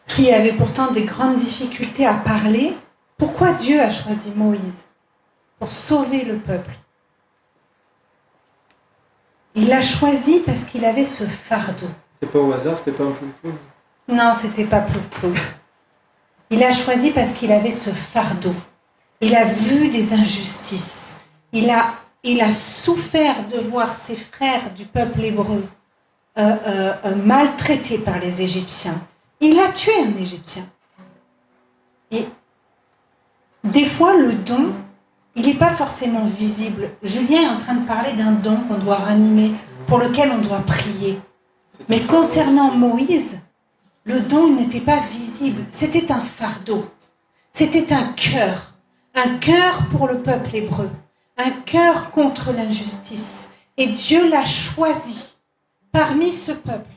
qui avait pourtant des grandes difficultés à parler, pourquoi Dieu a choisi Moïse pour sauver le peuple? Il l'a choisi parce qu'il avait ce fardeau. C'était pas au hasard, c'était pas un plouf-plouf? Non, c'était pas plouf-plouf. Il a choisi parce qu'il avait ce fardeau. Il a vu des injustices. Il a souffert de voir ses frères du peuple hébreu maltraités par les Égyptiens. Il a tué un Égyptien. Et des fois, le don, il n'est pas forcément visible. Julien est en train de parler d'un don qu'on doit ranimer, pour lequel on doit prier. Mais concernant Moïse, le don n'était pas visible. C'était un fardeau. C'était un cœur pour le peuple hébreu, un cœur contre l'injustice. Et Dieu l'a choisi parmi ce peuple.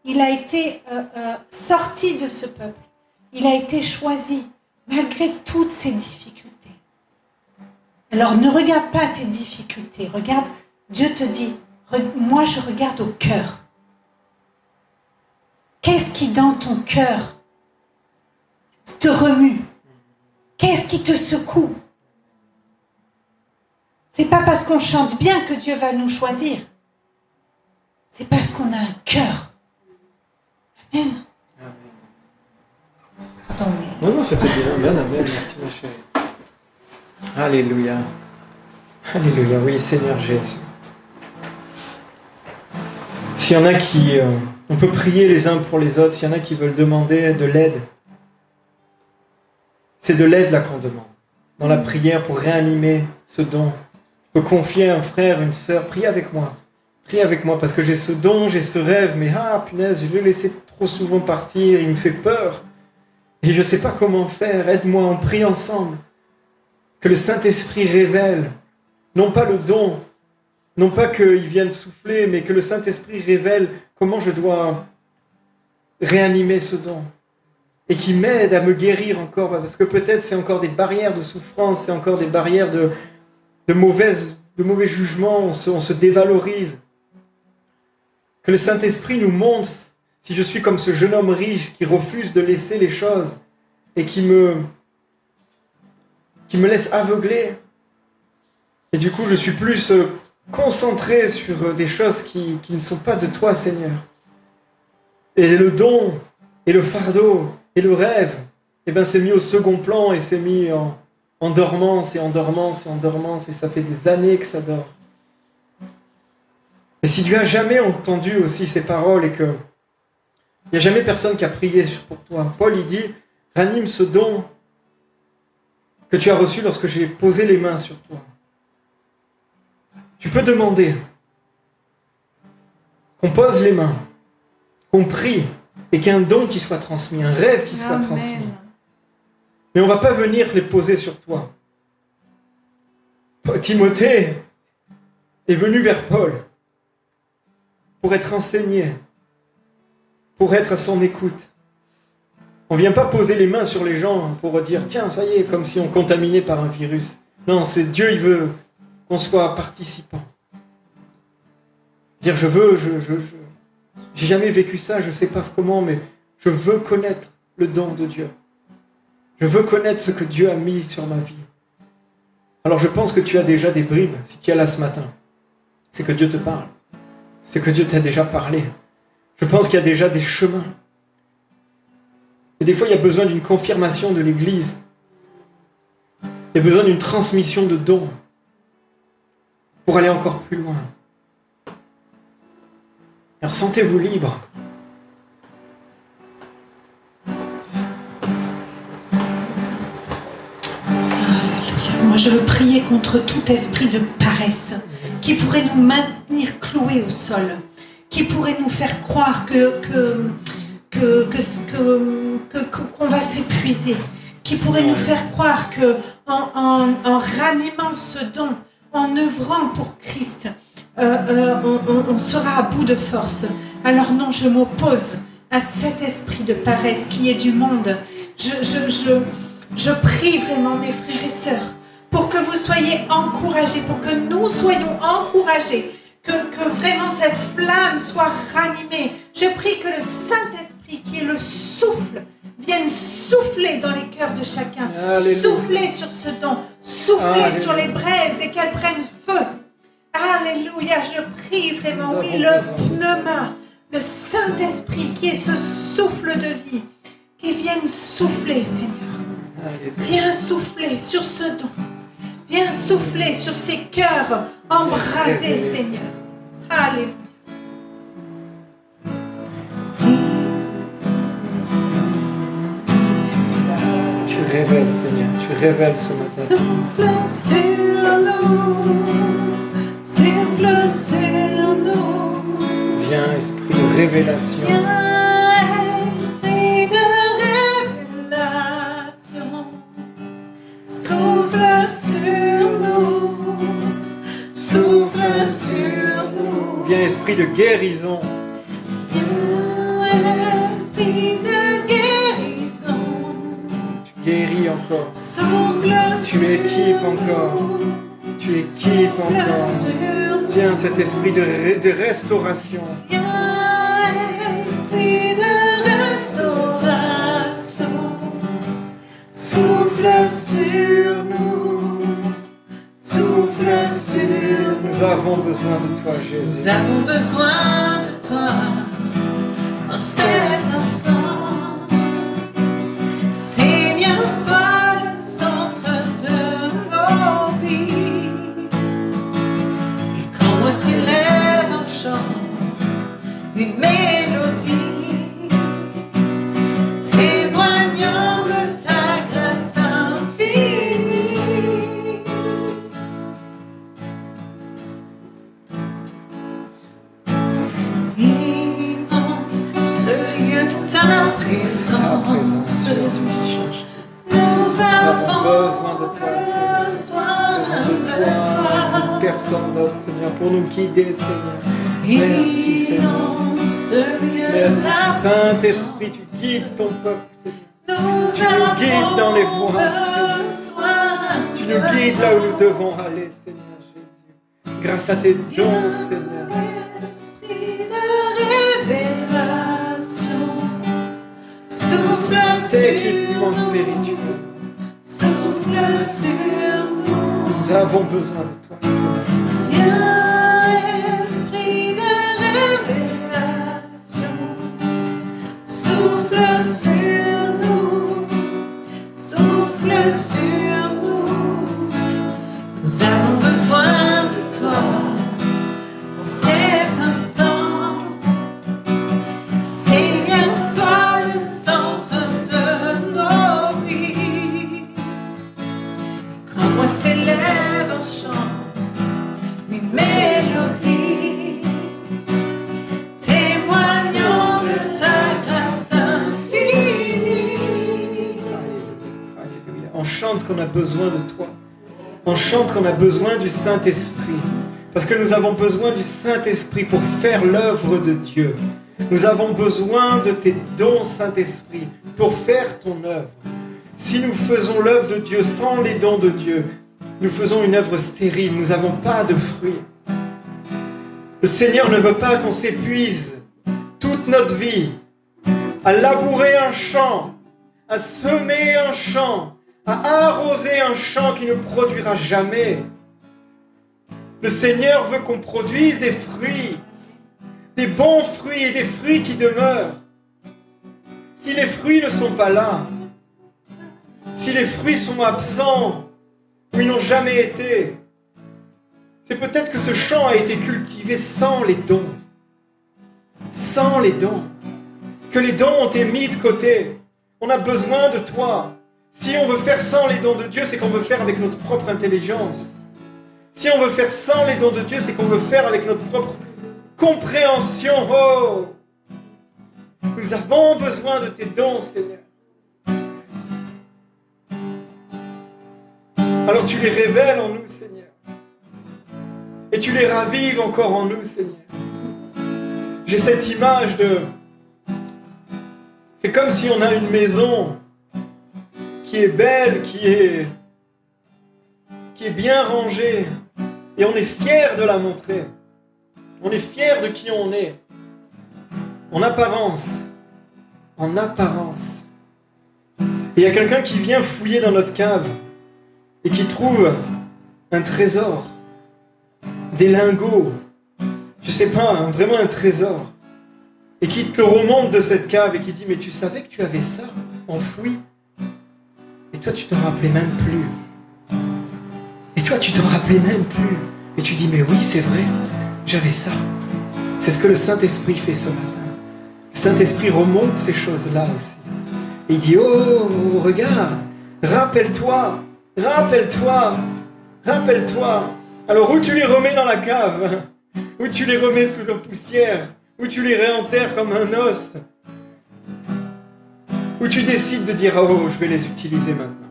Il a été sorti de ce peuple. Il a été choisi malgré toutes ses difficultés. Alors ne regarde pas tes difficultés. Regarde, Dieu te dit, moi je regarde au cœur. Qu'est-ce qui dans ton cœur te remue? Qu'est-ce qui te secoue? C'est pas parce qu'on chante bien que Dieu va nous choisir. C'est parce qu'on a un cœur. Amen. Pardon, mais... Non, c'était bien. Amen, amen. Merci, ma chérie. Alléluia. Alléluia. Oui, Seigneur Jésus. S'il y en a qui... on peut prier les uns pour les autres. S'il y en a qui veulent demander de l'aide, c'est de l'aide là qu'on demande. Dans la prière pour réanimer ce don. Je peux confier un frère, une sœur. Prie avec moi. Prie avec moi parce que j'ai ce don, j'ai ce rêve. Mais punaise, je l'ai laissé trop souvent partir. Il me fait peur. Et je ne sais pas comment faire. Aide-moi, on prie ensemble. Que le Saint-Esprit révèle, non pas le don, Non pas qu'il vienne souffler, mais que le Saint-Esprit révèle comment je dois réanimer ce don. Et qui m'aide à me guérir encore, parce que peut-être c'est encore des barrières de souffrance, c'est encore des barrières de mauvais jugements, on se dévalorise. Que le Saint-Esprit nous montre si je suis comme ce jeune homme riche qui refuse de laisser les choses et qui me laisse aveugler. Et du coup, je suis plus concentré sur des choses qui ne sont pas de toi, Seigneur. Et le don, et le fardeau, et le rêve, eh ben, c'est mis au second plan et c'est mis en dormance, et en dormance, et en dormance, et ça fait des années que ça dort. Et si tu n'as jamais entendu aussi ces paroles et que il n'y a jamais personne qui a prié pour toi, Paul, il dit, ranime ce don que tu as reçu lorsque j'ai posé les mains sur toi. Tu peux demander qu'on pose les mains, qu'on prie, et qu'il y ait un don qui soit transmis, un rêve qui soit transmis. Mais on ne va pas venir les poser sur toi. Timothée est venu vers Paul pour être enseigné, pour être à son écoute. On ne vient pas poser les mains sur les gens pour dire « Tiens, ça y est », comme si on contaminait par un virus. Non, c'est Dieu, il veut qu'on soit participant. Dire « j'ai jamais vécu ça, je ne sais pas comment, mais je veux connaître le don de Dieu. Je veux connaître ce que Dieu a mis sur ma vie. » Alors je pense que tu as déjà des bribes, si tu es là ce matin. C'est que Dieu te parle. C'est que Dieu t'a déjà parlé. Je pense qu'il y a déjà des chemins. Et des fois, il y a besoin d'une confirmation de l'Église. Il y a besoin d'une transmission de dons pour aller encore plus loin. Alors sentez-vous libre. Moi, je veux prier contre tout esprit de paresse qui pourrait nous maintenir cloués au sol, qui pourrait nous faire croire qu'on va s'épuiser, qui pourrait nous faire croire que en ranimant ce don, en œuvrant pour Christ, on sera à bout de force. Alors non, je m'oppose à cet esprit de paresse qui est du monde. Je prie vraiment mes frères et sœurs pour que vous soyez encouragés, pour que nous soyons encouragés, que vraiment cette flamme soit ranimée. Je prie que le Saint-Esprit, qui est le souffle, vienne souffler dans les cœurs de chacun. Alléluia. Souffler sur ce don, souffler Alléluia. Sur les braises et qu'elles prennent feu. Alléluia, je prie vraiment, oui, le pneuma, le Saint-Esprit qui est ce souffle de vie, qui vienne souffler, Seigneur. Alléluia. Viens souffler sur ce don. Viens souffler sur ces cœurs embrasés, Seigneur. Alléluia. Tu révèles, Seigneur, tu révèles ce matin. Souffle sur nous, souffle sur nous. Viens, esprit de révélation. Viens, esprit de révélation. Souffle sur nous, souffle sur nous. Viens, esprit de guérison. Viens, esprit de guérison. Tu guéris encore. Souffle tu équipes encore. Tu équipes encore. Viens, cet esprit de restauration. Viens, esprit de restauration. Souffle sur nous, souffle sur nous. Nous avons besoin de toi, Jésus. Nous avons besoin de toi en cet instant. Seigneur, sois le centre de nos vies. Et quand s'élève un chant, une mélodie, témoignant de ta grâce infinie. Inonde ce lieu de ta présence. Nous avons besoin de toi, personne d'autre, Seigneur, pour nous guider, Seigneur. Merci, Seigneur. Merci, Saint-Esprit, tu guides ton peuple, Seigneur. Tu nous guides dans les voies, Seigneur. Tu nous guides là où nous devons aller, Seigneur Jésus. Grâce à tes dons, Seigneur. Esprit de révélation, souffle sur Équipement nous, spirituel. souffle sur nous. Nous avons besoin de toi, Seigneur. Viens, esprit de révélation, souffle sur nous, souffle sur nous. Nous avons besoin de toi en cet instant. Seigneur, sois le centre de nos vies. Et quand moi s'élève un chant, une mélodie, témoignant de ta grâce infinie. Alléluia. On chante qu'on a besoin de toi. On chante qu'on a besoin du Saint-Esprit. Parce que nous avons besoin du Saint-Esprit pour faire l'œuvre de Dieu. Nous avons besoin de tes dons, Saint-Esprit, pour faire ton œuvre. Si nous faisons l'œuvre de Dieu sans les dons de Dieu, nous faisons une œuvre stérile, nous n'avons pas de fruits. Le Seigneur ne veut pas qu'on s'épuise toute notre vie à labourer un champ, à semer un champ, à arroser un champ qui ne produira jamais. Le Seigneur veut qu'on produise des fruits, des bons fruits et des fruits qui demeurent. Si les fruits ne sont pas là, si les fruits sont absents ou ils n'ont jamais été, c'est peut-être que ce champ a été cultivé sans les dons. Sans les dons. Que les dons ont été mis de côté. On a besoin de toi. Si on veut faire sans les dons de Dieu, c'est qu'on veut faire avec notre propre intelligence. Si on veut faire sans les dons de Dieu, c'est qu'on veut faire avec notre propre compréhension. Oh! Nous avons besoin de tes dons, Seigneur. Alors tu les révèles en nous, Seigneur. Et tu les ravives encore en nous, Seigneur. J'ai cette image de... C'est comme si on a une maison qui est belle, qui est bien rangée. Et on est fier de la montrer. On est fier de qui on est. En apparence. En apparence. Et il y a quelqu'un qui vient fouiller dans notre cave et qui trouve un trésor. Des lingots. Je sais pas, vraiment un trésor. Et qui te remonte de cette cave et qui dit « Mais tu savais que tu avais ça enfoui ?» Et toi, tu te rappelais même plus. Et toi, tu te rappelais même plus. Et tu dis « Mais oui, c'est vrai, j'avais ça. » C'est ce que le Saint-Esprit fait ce matin. Le Saint-Esprit remonte ces choses-là aussi. Et il dit « Oh, regarde, rappelle-toi, rappelle-toi, rappelle-toi. » Alors, où tu les remets dans la cave, où tu les remets sous la poussière, où tu les réenterres comme un os, où tu décides de dire « Oh, je vais les utiliser maintenant. »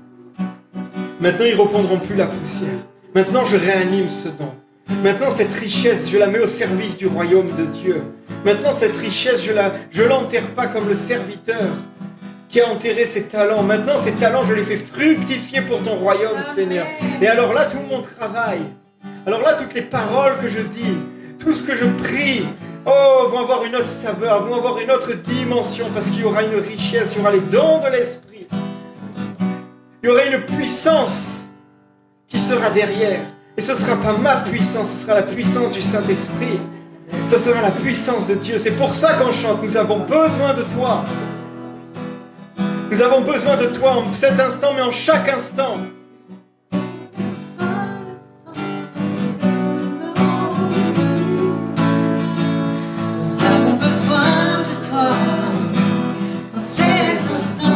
Maintenant, ils ne reprendront plus la poussière. Maintenant, je réanime ce don. Maintenant, cette richesse, je la mets au service du royaume de Dieu. Maintenant, cette richesse, je l'enterre pas comme le serviteur qui a enterré ses talents. Maintenant, ces talents, je les fais fructifier pour ton royaume, Seigneur. Et alors là, tout mon travail, alors là, toutes les paroles que je dis, tout ce que je prie, oh, vont avoir une autre saveur, vont avoir une autre dimension, parce qu'il y aura une richesse, il y aura les dons de l'Esprit. Il y aura une puissance qui sera derrière. Et ce ne sera pas ma puissance, ce sera la puissance du Saint-Esprit. Ce sera la puissance de Dieu. C'est pour ça qu'on chante, nous avons besoin de toi. Nous avons besoin de toi en cet instant, mais en chaque instant. Nous avons besoin de toi en cet instant.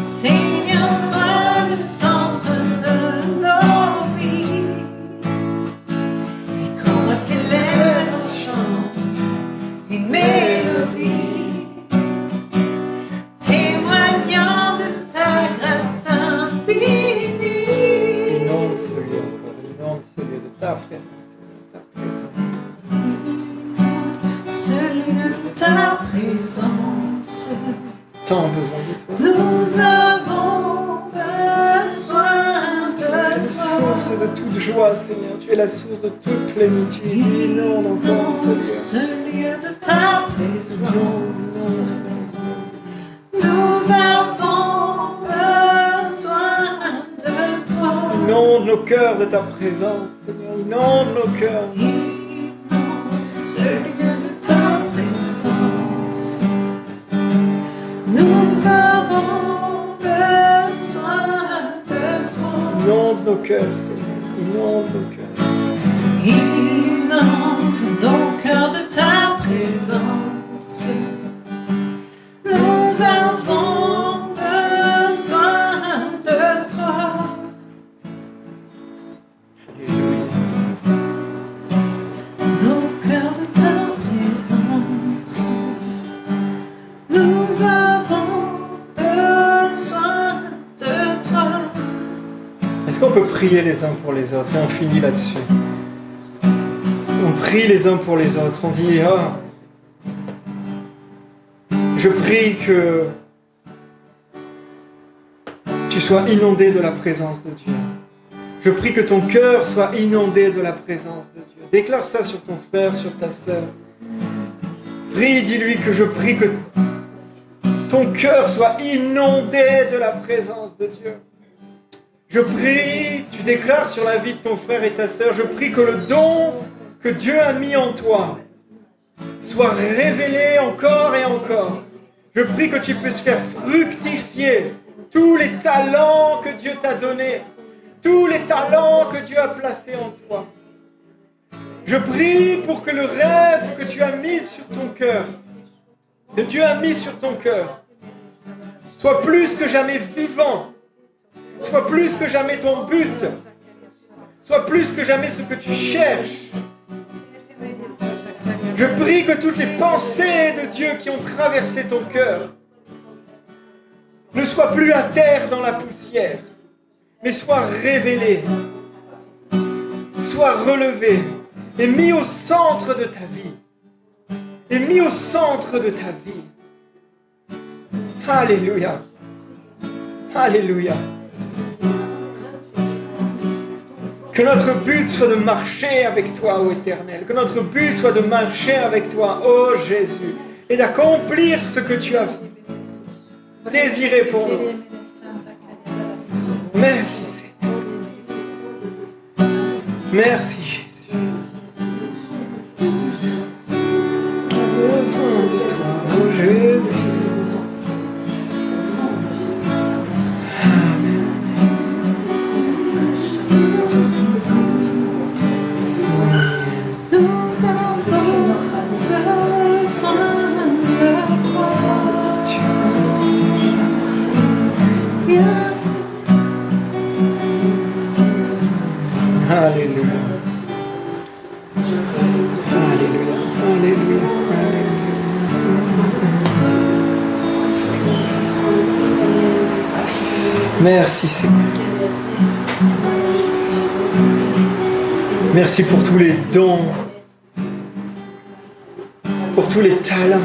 Seigneur, sois le centre de nos vies. Et quand moi s'élève un chant, une mélodie, témoignant de ta grâce infinie. ta présence, Seigneur, ta présence. Ce lieu de ta présence, Tant besoin de toi. nous avons besoin Tu es la de toi. source de toute joie, Seigneur. Tu es la source de toute plénitude. Inonde encore ce lieu. Ce lieu de ta présence, nous avons besoin de toi. Inonde nos cœurs de ta présence, Seigneur. Inonde nos cœurs. Inonde ce lieu de ta présence, nous avons besoin de toi. Inonde nos cœurs, Seigneur. Inonde nos cœurs. Inonde nos cœurs de ta présence, nous avons besoin de toi. Nos cœurs de ta présence, nous avons besoin de toi. Est-ce qu'on peut prier les uns pour les autres? Et on finit là-dessus. On prie les uns pour les autres. On dit, ah, je prie que tu sois inondé de la présence de Dieu. Je prie que ton cœur soit inondé de la présence de Dieu. Déclare ça sur ton frère, sur ta sœur. Prie, dis-lui que je prie que ton cœur soit inondé de la présence de Dieu. Je prie, tu déclares sur la vie de ton frère et ta sœur, je prie que le don que Dieu a mis en toi soit révélé encore et encore. Je prie que tu puisses faire fructifier tous les talents que Dieu t'a donnés, tous les talents que Dieu a placés en toi. Je prie pour que le rêve que tu as mis sur ton cœur, que Dieu a mis sur ton cœur, soit plus que jamais vivant, soit plus que jamais ton but, soit plus que jamais ce que tu cherches. Je prie que toutes les pensées de Dieu qui ont traversé ton cœur ne soient plus à terre dans la poussière, mais soient révélées, soient relevées et mis au centre de ta vie. Et mis au centre de ta vie. Alléluia. Alléluia. Que notre but soit de marcher avec toi, ô Éternel. Que notre but soit de marcher avec toi, ô Jésus. Et d'accomplir ce que tu as désiré pour nous. Merci Seigneur. Merci Jésus. J'ai besoin de toi, ô Jésus. Alléluia. Alléluia. Alléluia. Merci Seigneur. Merci pour tous les dons, pour tous les talents,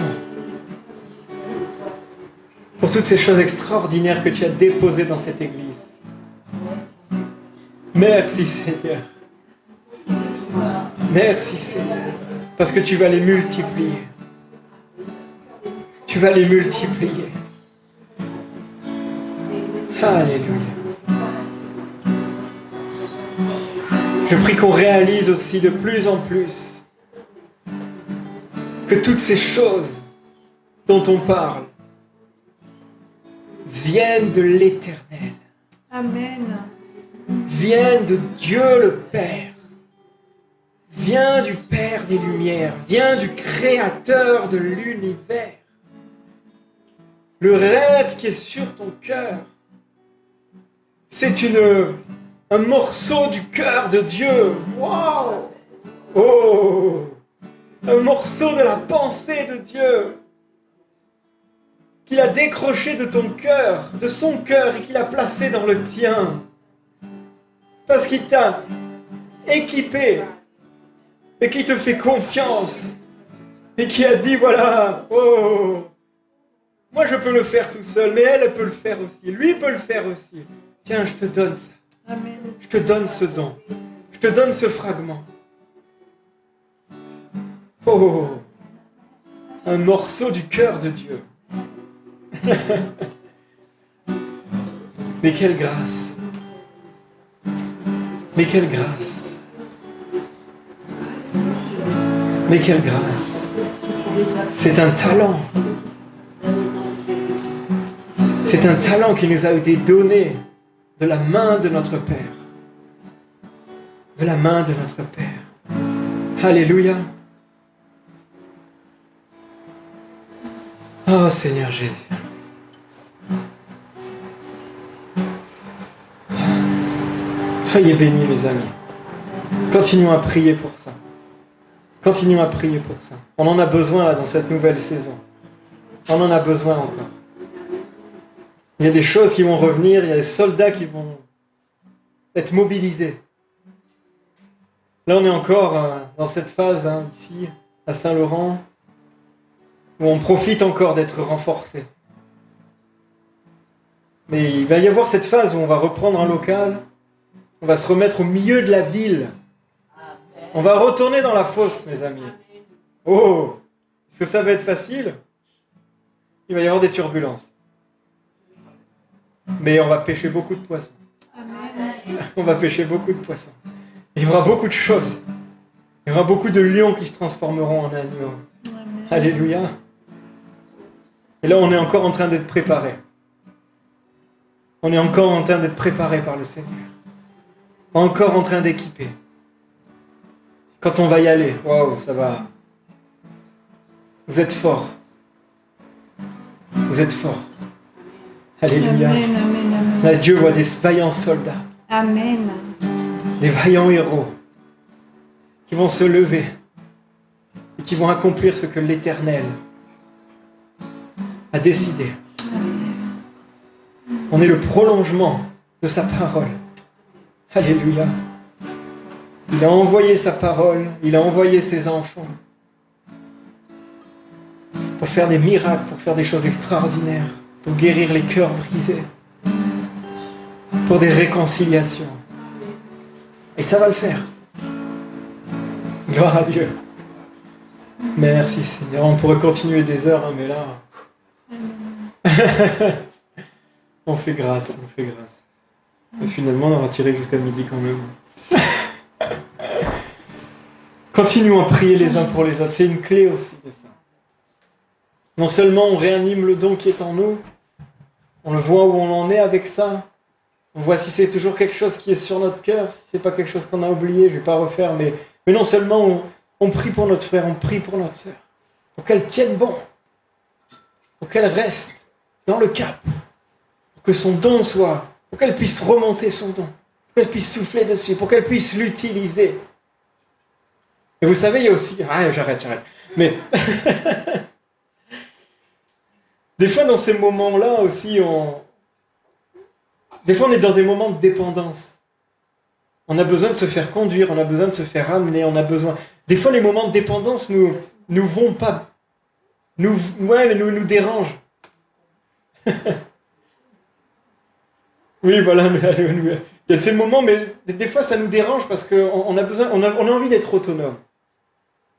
pour toutes ces choses extraordinaires que tu as déposées dans cette église. Merci Seigneur. Merci Seigneur. Parce que tu vas les multiplier. Tu vas les multiplier. Alléluia. Je prie qu'on réalise aussi de plus en plus que toutes ces choses dont on parle viennent de l'Éternel. Amen. Viennent de Dieu le Père. Vient du Père des Lumières. Vient du Créateur de l'univers. Le rêve qui est sur ton cœur, c'est un morceau du cœur de Dieu. Waouh! Oh! Un morceau de la pensée de Dieu qu'il a décroché de ton cœur, de son cœur, et qu'il a placé dans le tien. Parce qu'il t'a équipé et qui te fait confiance et qui a dit voilà, oh, moi je peux le faire tout seul, mais elle peut le faire aussi, lui peut le faire aussi. Tiens, je te donne ça. Amen. Je te donne ce don. Je te donne ce fragment. Oh, un morceau du cœur de Dieu. Mais quelle grâce. Mais quelle grâce. Mais quelle grâce. C'est un talent. C'est un talent qui nous a été donné de la main de notre Père. De la main de notre Père. Alléluia. Oh Seigneur Jésus. Soyez bénis mes amis. Continuons à prier pour ça. Continuons à prier pour ça. On en a besoin là, dans cette nouvelle saison. On en a besoin encore. Il y a des choses qui vont revenir, il y a des soldats qui vont être mobilisés. Là, on est encore dans cette phase, ici, à Saint-Laurent, où on profite encore d'être renforcé. Mais il va y avoir cette phase où on va reprendre un local, on va se remettre au milieu de la ville. On va retourner dans la fosse, mes amis. Oh, est-ce que ça va être facile? Il va y avoir des turbulences. Mais on va pêcher beaucoup de poissons. Amen. On va pêcher beaucoup de poissons. Il y aura beaucoup de choses. Il y aura beaucoup de lions qui se transformeront en agneaux. Amen. Alléluia. Et là, on est encore en train d'être préparé. On est encore en train d'être préparé par le Seigneur. Encore en train d'équiper. Quand on va y aller, waouh, ça va. Vous êtes forts. Vous êtes forts. Alléluia. Amen, amen, amen. Là, Dieu voit des vaillants soldats, Amen. des vaillants héros qui vont se lever et qui vont accomplir ce que l'Éternel a décidé. On est le prolongement de sa parole. Alléluia. Il a envoyé sa parole, il a envoyé ses enfants pour faire des miracles, pour faire des choses extraordinaires, pour guérir les cœurs brisés, pour des réconciliations. Et ça va le faire. Gloire à Dieu. Merci Seigneur. On pourrait continuer des heures, mais là... on fait grâce, on fait grâce. Et finalement, on aura tiré jusqu'à midi quand même. Continuons à prier les uns pour les autres. C'est une clé aussi de ça. Non seulement on réanime le don qui est en nous, on le voit où on en est avec ça. On voit si c'est toujours quelque chose qui est sur notre cœur, si c'est pas quelque chose qu'on a oublié, je vais pas refaire, mais non seulement on prie pour notre frère, on prie pour notre sœur, pour qu'elle tienne bon, pour qu'elle reste dans le cap, pour que son don soit, pour qu'elle puisse remonter son don, pour qu'elle puisse souffler dessus, pour qu'elle puisse l'utiliser. Et vous savez, il y a aussi... Ah, j'arrête. Mais... des fois, dans ces moments-là aussi, des fois, on est dans des moments de dépendance. On a besoin de se faire conduire, on a besoin de se faire amener, on a besoin... Des fois, les moments de dépendance nous vont pas... nous dérangent. Oui, voilà, mais il y a ces moments, mais des fois, ça nous dérange parce qu'on a besoin, on a envie d'être autonome.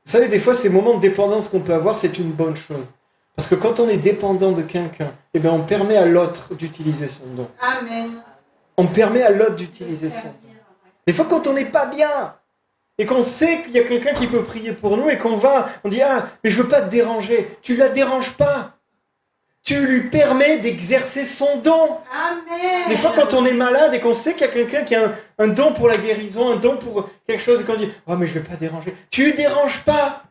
Vous savez, des fois, ces moments de dépendance qu'on peut avoir, c'est une bonne chose. Parce que quand on est dépendant de quelqu'un, eh bien, on permet à l'autre d'utiliser son don. Amen. On permet à l'autre d'utiliser son don. Des fois, quand on n'est pas bien, et qu'on sait qu'il y a quelqu'un qui peut prier pour nous, et on dit, ah, mais je veux pas te déranger. Tu la déranges pas. Tu lui permets d'exercer son don. Amen. Des fois, quand on est malade et qu'on sait qu'il y a quelqu'un qui a un don pour la guérison, un don pour quelque chose, et qu'on dit « Oh, mais je ne vais pas déranger », tu ne lui déranges pas.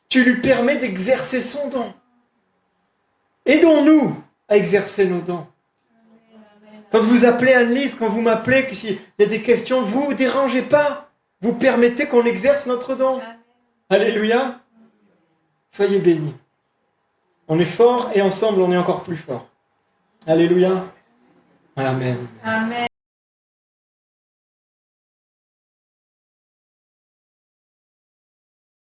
Tu lui permets d'exercer son don. Aidons-nous à exercer nos dons. Quand vous appelez Anne-Lise, quand vous m'appelez, s'il y a des questions, vous ne vous dérangez pas. Vous permettez qu'on exerce notre don. Alléluia. Soyez bénis. On est fort et ensemble, on est encore plus fort. Alléluia. Amen. Amen.